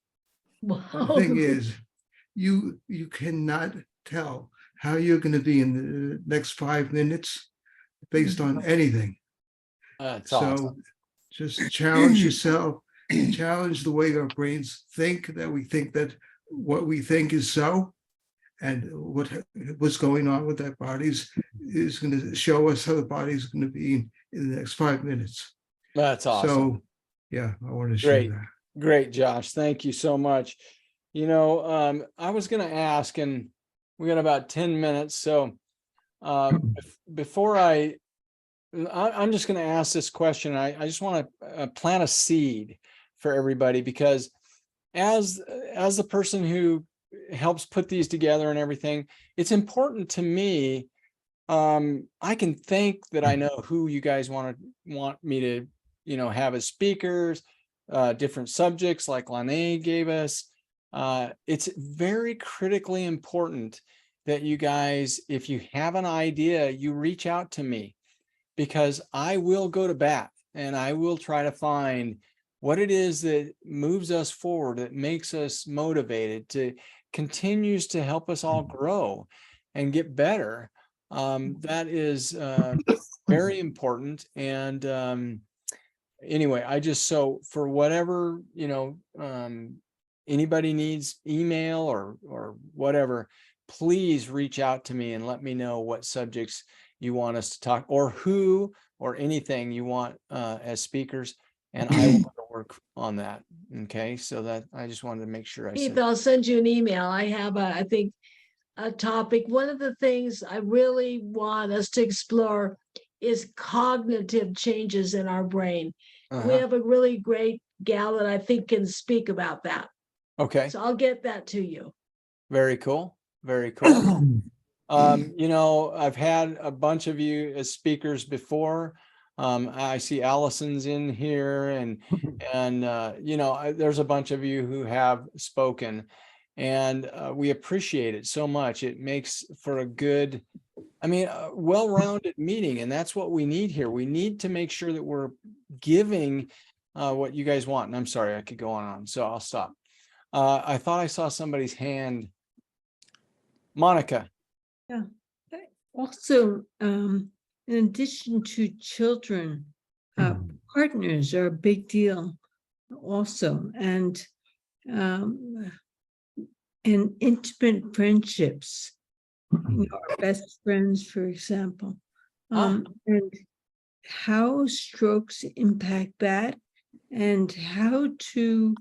Wow. The thing is, you cannot tell how you're going to be in the next 5 minutes based on anything. That's So awesome. just challenge yourself, challenge the way our brains think, that we think that what we think is so, and what's going on with that bodies is going to show us how the body is going to be in the next 5 minutes. That's awesome. So yeah, I want to share Great. that. Great, Josh. Thank you so much. You know, I was going to ask, and we got about 10 minutes. So before I'm just going to ask this question. I just want to plant a seed for everybody, because as the person who helps put these together and everything, it's important to me. I can think that I know who you guys want me to, you know, have as speakers, different subjects like Lanae gave us. It's very critically important that you guys, if you have an idea, you reach out to me, because I will go to bat and I will try to find what it is that moves us forward, that makes us motivated, to continues to help us all grow and get better. That is very important. And anyway, I just, so for whatever, you know, anybody needs email or whatever, please reach out to me and let me know what subjects you want us to talk, or who, or anything you want as speakers, and I will work on that. Okay, so that I just wanted to make sure I Keith, said. I'll send you an email. I have I think a topic. One of the things I really want us to explore is cognitive changes in our brain. We have a really great gal that I think can speak about that. Okay. So I'll get that to you. Very cool. Very cool. You know, I've had a bunch of you as speakers before. I see Allison's in here, and you know, there's a bunch of you who have spoken, and we appreciate it so much. It makes for a good, I mean, a well-rounded meeting, and that's what we need here. We need to make sure that we're giving what you guys want. And I'm sorry, I could go on and on, so I'll stop. I thought I saw somebody's hand. Monica. Yeah. Also, in addition to children, partners are a big deal also, and intimate friendships, you know, our best friends, for example, and how strokes impact that, and how to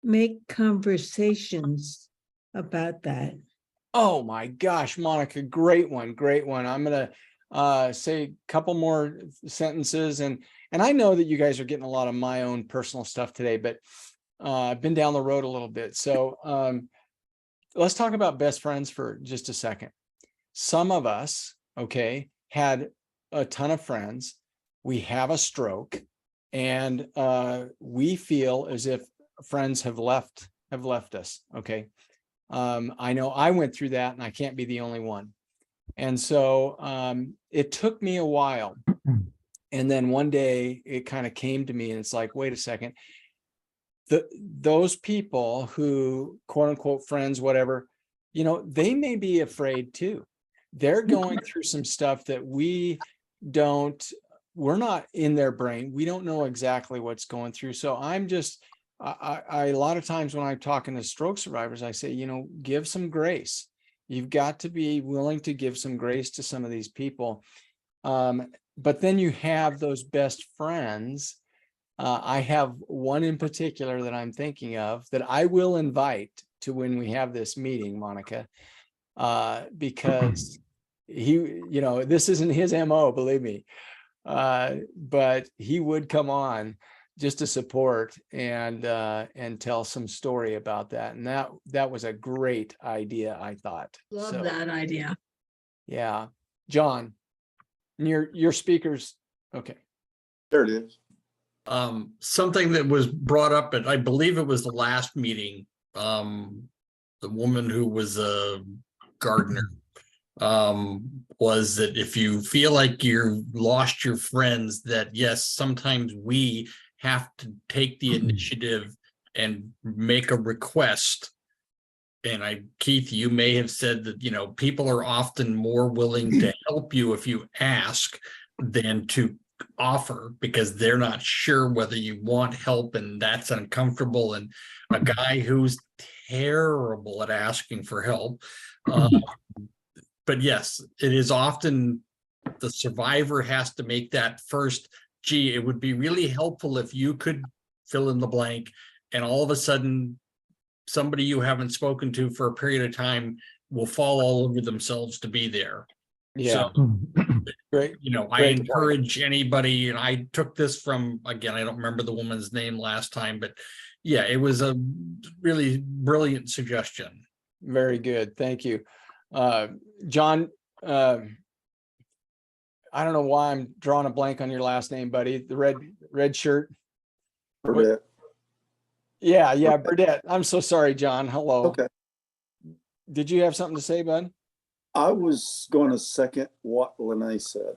make conversations about that. Oh my gosh, Monica, great one, great one. I'm gonna say a couple more sentences, and I know that you guys are getting a lot of my own personal stuff today, but I've been down the road a little bit. So let's talk about best friends for just a second. Some of us, okay, had a ton of friends. We have a stroke, and we feel as if friends have left us. Okay. I know I went through that, and I can't be the only one. And so it took me a while. And then one day it kind of came to me, and it's like, wait a second. Those people who, quote unquote, friends, whatever, you know, they may be afraid too. They're going through some stuff that we're not in their brain. We don't know exactly what's going through. So I'm just, I a lot of times when I'm talking to stroke survivors, I say, you know, give some grace. You've got to be willing to give some grace to some of these people. But then you have those best friends. I have one in particular that I'm thinking of that I will invite to when we have this meeting, Monica, because he, you know, this isn't his MO, believe me, but he would come on just to support and tell some story about that. And that was a great idea, I thought. Love So, that idea. yeah. John, your speakers. Okay. There it is. Something that was brought up at, I believe it was the last meeting, the woman who was a gardener, was that if you feel like you've lost your friends, that yes, sometimes we have to take the initiative and make a request. And Keith, you may have said that, you know, people are often more willing to help you if you ask than to offer, because they're not sure whether you want help, and that's uncomfortable. And a guy who's terrible at asking for help. But yes, it is often the survivor has to make that first, gee, it would be really helpful if you could fill in the blank, and all of a sudden somebody you haven't spoken to for a period of time will fall all over themselves to be there. Yeah. So, Great. you know, I Great. encourage anybody, and I took this from, again, I don't remember the woman's name last time, but yeah, it was a really brilliant suggestion. Very good. Thank you. John, I don't know why I'm drawing a blank on your last name, buddy. The red shirt. Burdette. Yeah, Burdette. I'm so sorry, John. Hello. Okay. Did you have something to say, bud? I was going to second what Lene said.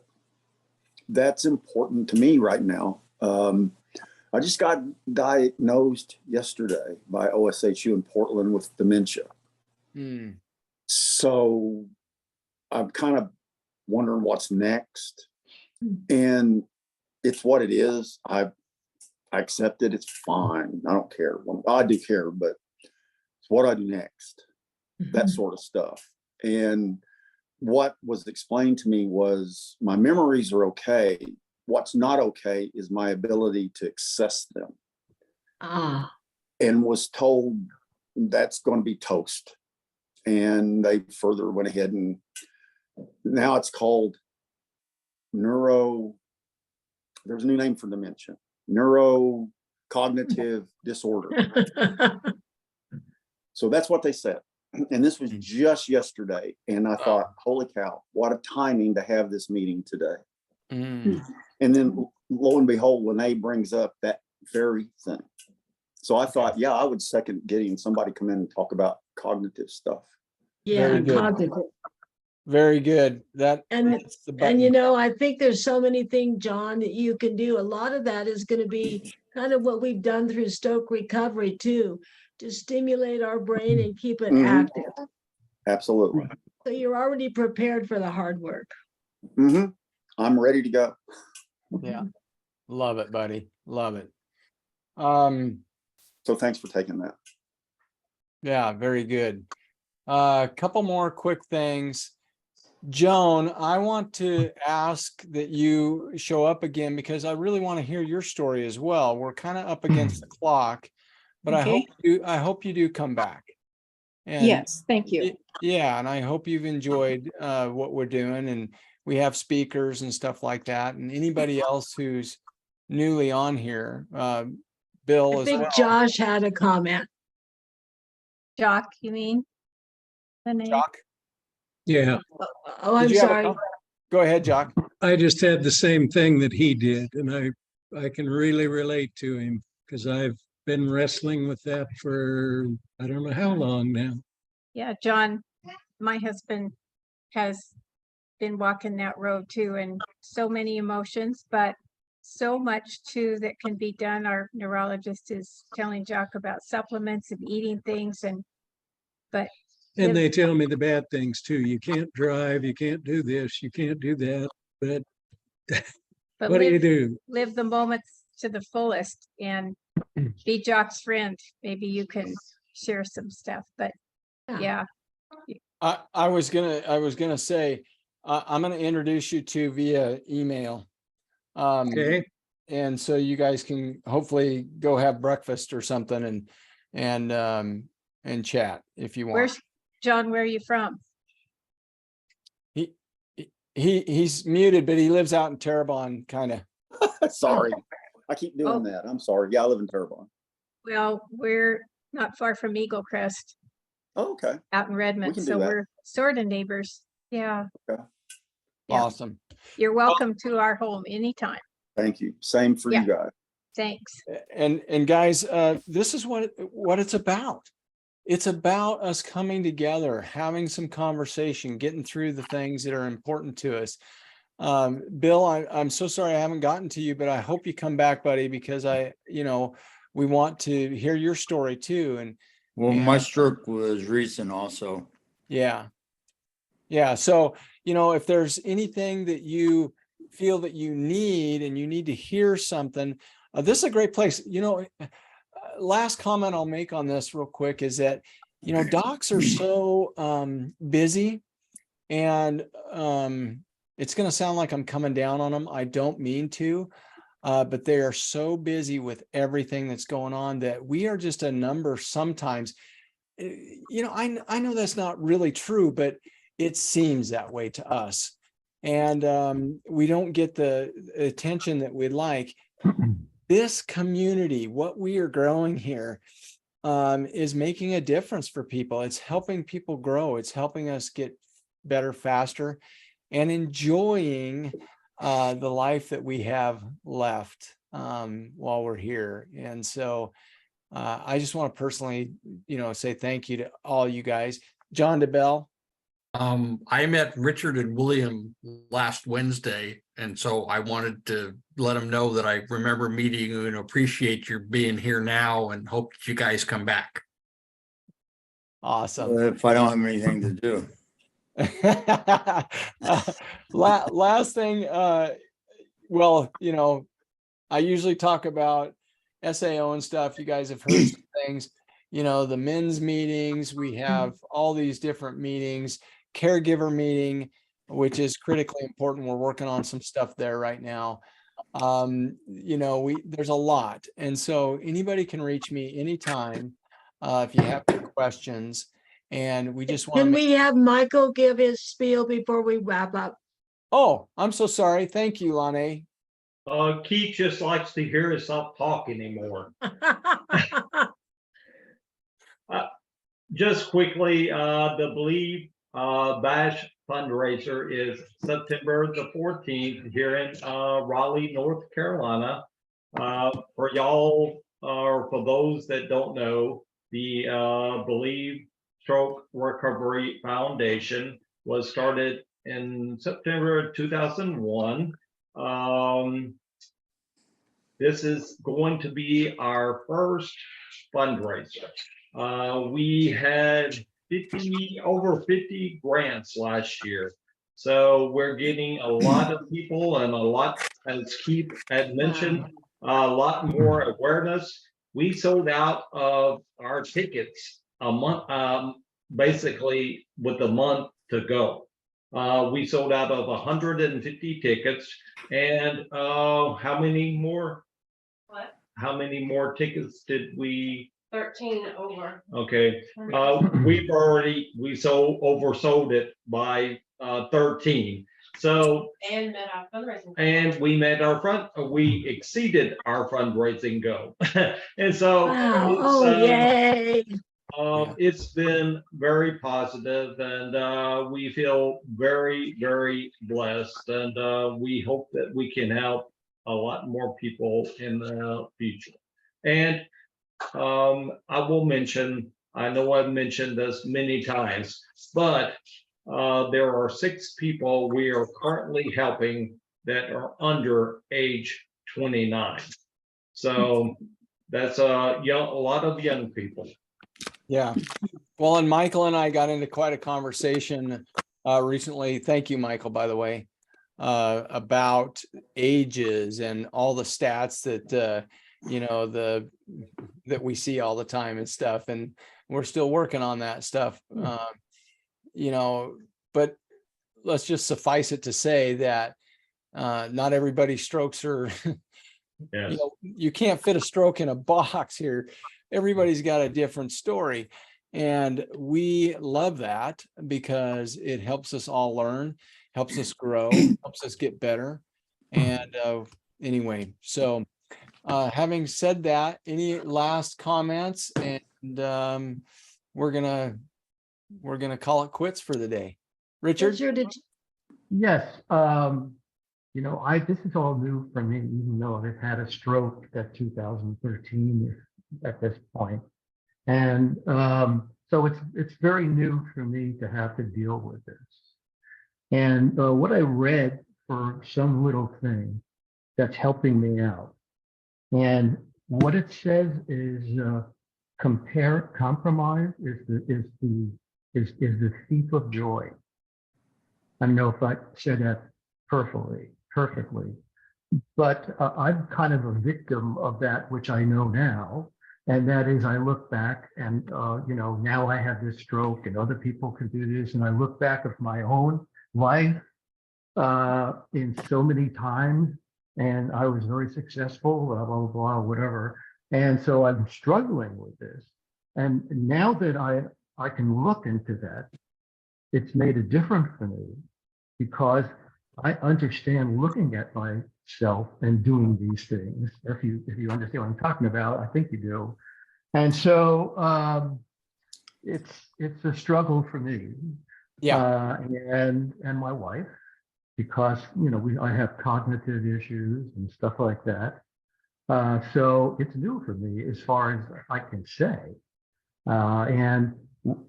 That's important to me right now. I just got diagnosed yesterday by OSHU in Portland with dementia. So I'm kind of wondering what's next. And it's what it is. I accept it. It's fine. I don't care. Well, I do care, but it's what I do next. That sort of stuff. And what was explained to me was my memories are okay. What's not okay is my ability to access them. And was told that's going to be toast. And they further went ahead, and now it's called there's a new name for dementia, neurocognitive disorder. So that's what they said. And this was just yesterday. And I thought, holy cow, what a timing to have this meeting today. And then lo and behold, Lene brings up that very thing. So I thought, yeah, I would second getting somebody come in and talk about cognitive stuff. Yeah, cognitive. Very good. And you know, I think there's so many things, John, that you can do. A lot of that is going to be kind of what we've done through Stoke Recovery too, to stimulate our brain and keep it active. Absolutely. So you're already prepared for the hard work. I'm ready to go. Yeah. Love it, buddy. Love it. So thanks for taking that. Yeah, very good. A couple more quick things. Joan, I want to ask that you show up again because I really want to hear your story as well. We're kind of up against the clock, but Okay. I hope you do come back. And Yes, thank you. yeah, and I hope you've enjoyed what we're doing, and we have speakers and stuff like that. And anybody else who's newly on here, Bill I as think well. Josh had a comment. Jock, you mean? Jock? Yeah, Oh, I'm Did you have a sorry. comment? Go ahead, Jock. I just had the same thing that he did, and I can really relate to him because I've been wrestling with that for I don't know how long now. Yeah, John, my husband has been walking that road too, and so many emotions, but so much too that can be done. Our neurologist is telling Jock about supplements and eating things, but And they tell me the bad things too. You can't drive, you can't do this, you can't do that. But what do you do? Live the moments to the fullest and be Jock's friend. Maybe you can share some stuff, but yeah. I was gonna say, I'm gonna introduce you to via email. Okay. And so you guys can hopefully go have breakfast or something and chat if you want. John, where are you from? He's muted, but he lives out in Terrebonne, kind of. Sorry, I keep doing that. I'm sorry. Yeah, I live in Terrebonne. Well, we're not far from Eagle Crest. Oh, okay. Out in Redmond, can so do that. we're sort of neighbors. Yeah. Okay. Yeah. Awesome. You're welcome to our home anytime. Thank you. Same for Yeah. you guys. Thanks. And guys, this is what it's about. It's about us coming together, having some conversation, getting through the things that are important to us. Bill, I'm so sorry I haven't gotten to you, but I hope you come back, buddy, because we want to hear your story too. And Well, my stroke was recent also. yeah. Yeah. So, if there's anything that you feel that you need and you need to hear something, this is a great place. Last comment I'll make on this real quick is that, docs are so busy, and it's going to sound like I'm coming down on them. I don't mean to, but they are so busy with everything that's going on that we are just a number sometimes. I know that's not really true, but it seems that way to us. And we don't get the attention that we'd like. This community, what we are growing here, is making a difference for people. It's helping people grow. It's helping us get better, faster, and enjoying the life that we have left while we're here. And so I just want to personally, say thank you to all you guys. John DeBell. I met Richard and William last Wednesday, and so I wanted to let them know that I remember meeting you and appreciate your being here now, and hope that you guys come back. Awesome. If I don't have anything to do. Last thing, I usually talk about SAO and stuff. You guys have heard some things, the men's meetings. We have all these different meetings. Caregiver meeting, which is critically important. We're working on some stuff there right now. There's a lot. And so anybody can reach me anytime if you have any questions. And we just want Can we have Michael give his spiel before we wrap up? Oh, I'm so sorry. Thank you, Lane. Keith just likes to hear us not talk anymore. Just quickly, the Believe Bash fundraiser is September the 14th here in Raleigh, North Carolina. For y'all, or for those that don't know, the Believe Stroke Recovery Foundation was started in September 2001. This is going to be our first fundraiser. We had over 50 grants last year. So we're getting a lot of people and a lot, as Keith had mentioned, a lot more awareness. We sold out of our tickets a month, basically with a month to go. We sold out of 150 tickets, and how many more? What? How many more tickets did we? 13 over. Okay, we oversold it by 13. So And met our fundraising. and we exceeded our fundraising goal. And so Wow. Oh, yay. It's been very positive, and we feel very, very blessed, and we hope that we can help a lot more people in the future. And I will mention, I know I've mentioned this many times, but there are 6 people we are currently helping that are under age 29. So that's a lot of young people. Yeah. Well, and Michael and I got into quite a conversation recently. Thank you, Michael, by the way, about ages and all the stats that, you know, that we see all the time and stuff. And we're still working on that stuff, you know, but let's just suffice it to say that not everybody's strokes are, Yes. you know, you can't fit a stroke in a box here. Everybody's got a different story. And we love that because it helps us all learn, helps us grow, helps us get better. And anyway, so having said that, any last comments? And we're gonna call it quits for the day. Richard? Yes, you know, this is all new for me, even though I've had a stroke at 2013 at this point. And so it's very new for me to have to deal with this. And what I read for some little thing that's helping me out. And what it says is compromise is the thief of joy. I don't know if I said that perfectly, but I'm kind of a victim of that, which I know now. And that is, I look back and, you know, now I have this stroke and other people can do this. And I look back at my own life in so many times, and I was very successful, blah, blah, blah, whatever. And so I'm struggling with this. And now that I can look into that, it's made a difference for me because I understand looking at myself and doing these things. If you understand what I'm talking about, I think you do. And so it's a struggle for me. Yeah. And my wife, because you know I have cognitive issues and stuff like that. So it's new for me as far as I can say. And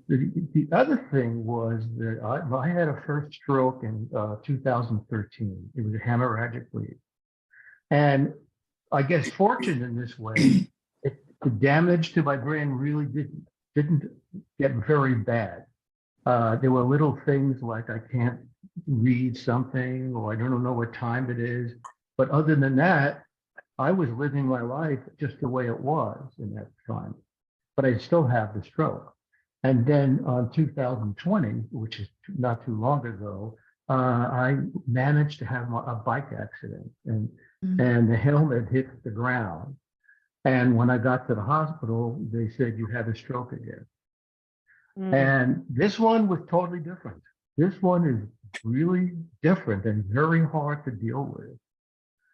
the other thing was that I had a first stroke in 2013. It was a hemorrhagic bleed. And I guess fortunate in this way, the damage to my brain really didn't get very bad. There were little things like I can't read something or I don't know what time it is. But other than that, I was living my life just the way it was in that time. But I still have the stroke. And then on 2020, which is not too long ago, I managed to have a bike accident and the helmet hit the ground. And when I got to the hospital, they said, you had a stroke again. And this one was totally different. This one is really different and very hard to deal with.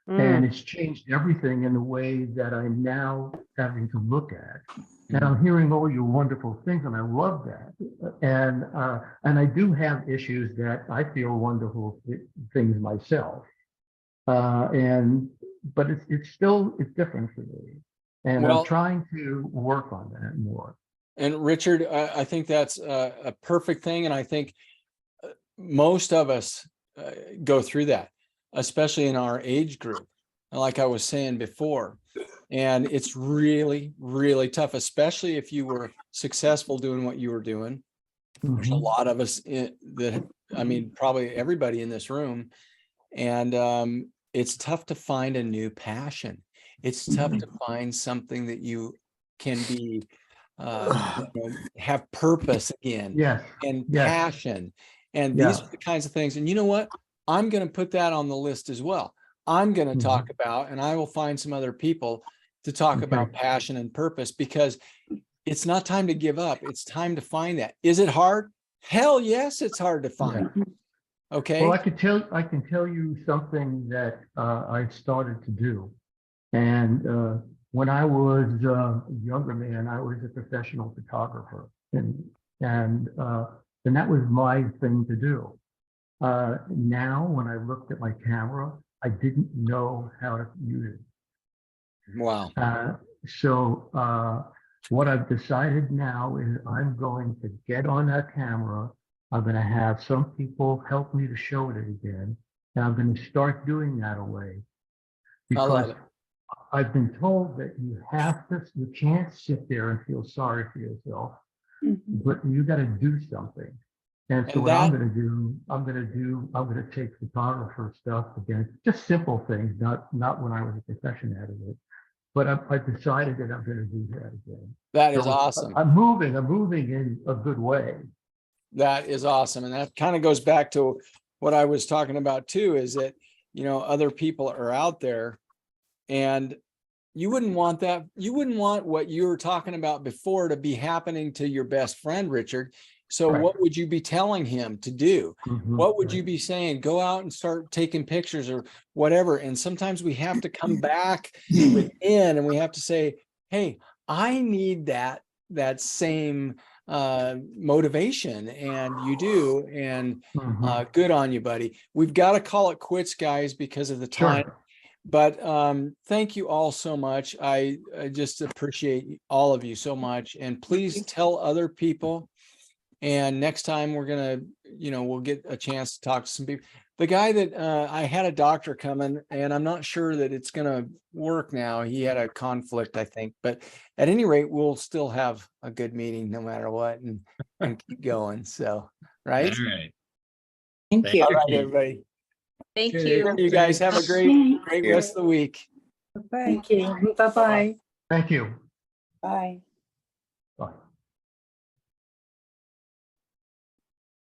And it's changed everything in the way that I'm now having to look at. And I'm hearing all your wonderful things, and I love that. And I do have issues that I feel wonderful things myself. But it's different for me. And Well, I'm trying to work on that more. And Richard, I think that's a perfect thing. And I think most of us go through that, especially in our age group, like I was saying before. And it's really, really tough, especially if you were successful doing what you were doing. There's a lot of us probably everybody in this room. And it's tough to find a new passion. It's tough to find something that you can be, have purpose again, and passion. And these are the kinds of things. And you know what? I'm going to put that on the list as well. I'm going to talk about, and I will find some other people to talk about passion and purpose, because it's not time to give up. It's time to find that. Is it hard? Hell yes, it's hard to find. Okay. Well, I can tell you something that I started to do, and when I was a younger man, I was a professional photographer, and that was my thing to do. Now, when I looked at my camera, I didn't know how to use it. Wow. So what I've decided now is I'm going to get on that camera. I'm going to have some people help me to show it again, and I'm going to start doing that away. I love Because it. I've been told that you can't sit there and feel sorry for yourself, but you got to do something. And so And what I'm that- going to do, I'm going to take photographer stuff again, just simple things, not when I was a profession at it. But I've decided that I'm going to do that again. That is So awesome. I'm moving in a good way. That is awesome. And that kind of goes back to what I was talking about too, is that, other people are out there and you wouldn't want that. You wouldn't want what you were talking about before to be happening to your best friend, Richard. So Right. what would you be telling him to do? Mhm, What would you right. be saying? Go out and start taking pictures or whatever. And sometimes we have to come back within and we have to say, hey, I need that same motivation, and you do. And Mhm. good on you, buddy. We've got to call it quits, guys, because of the time. Sure. But thank you all so much. I just appreciate all of you so much. And please tell other people. And next time we're gonna, we'll get a chance to talk to some people. The guy that I had a doctor coming, and I'm not sure that it's gonna work now. He had a conflict, I think. But at any rate, we'll still have a good meeting no matter what, and keep going. So, right? All right. Thank you. All right, everybody. Thank Okay, you. you guys have a great rest of the week. Thank you. Bye-bye. Thank you. Bye.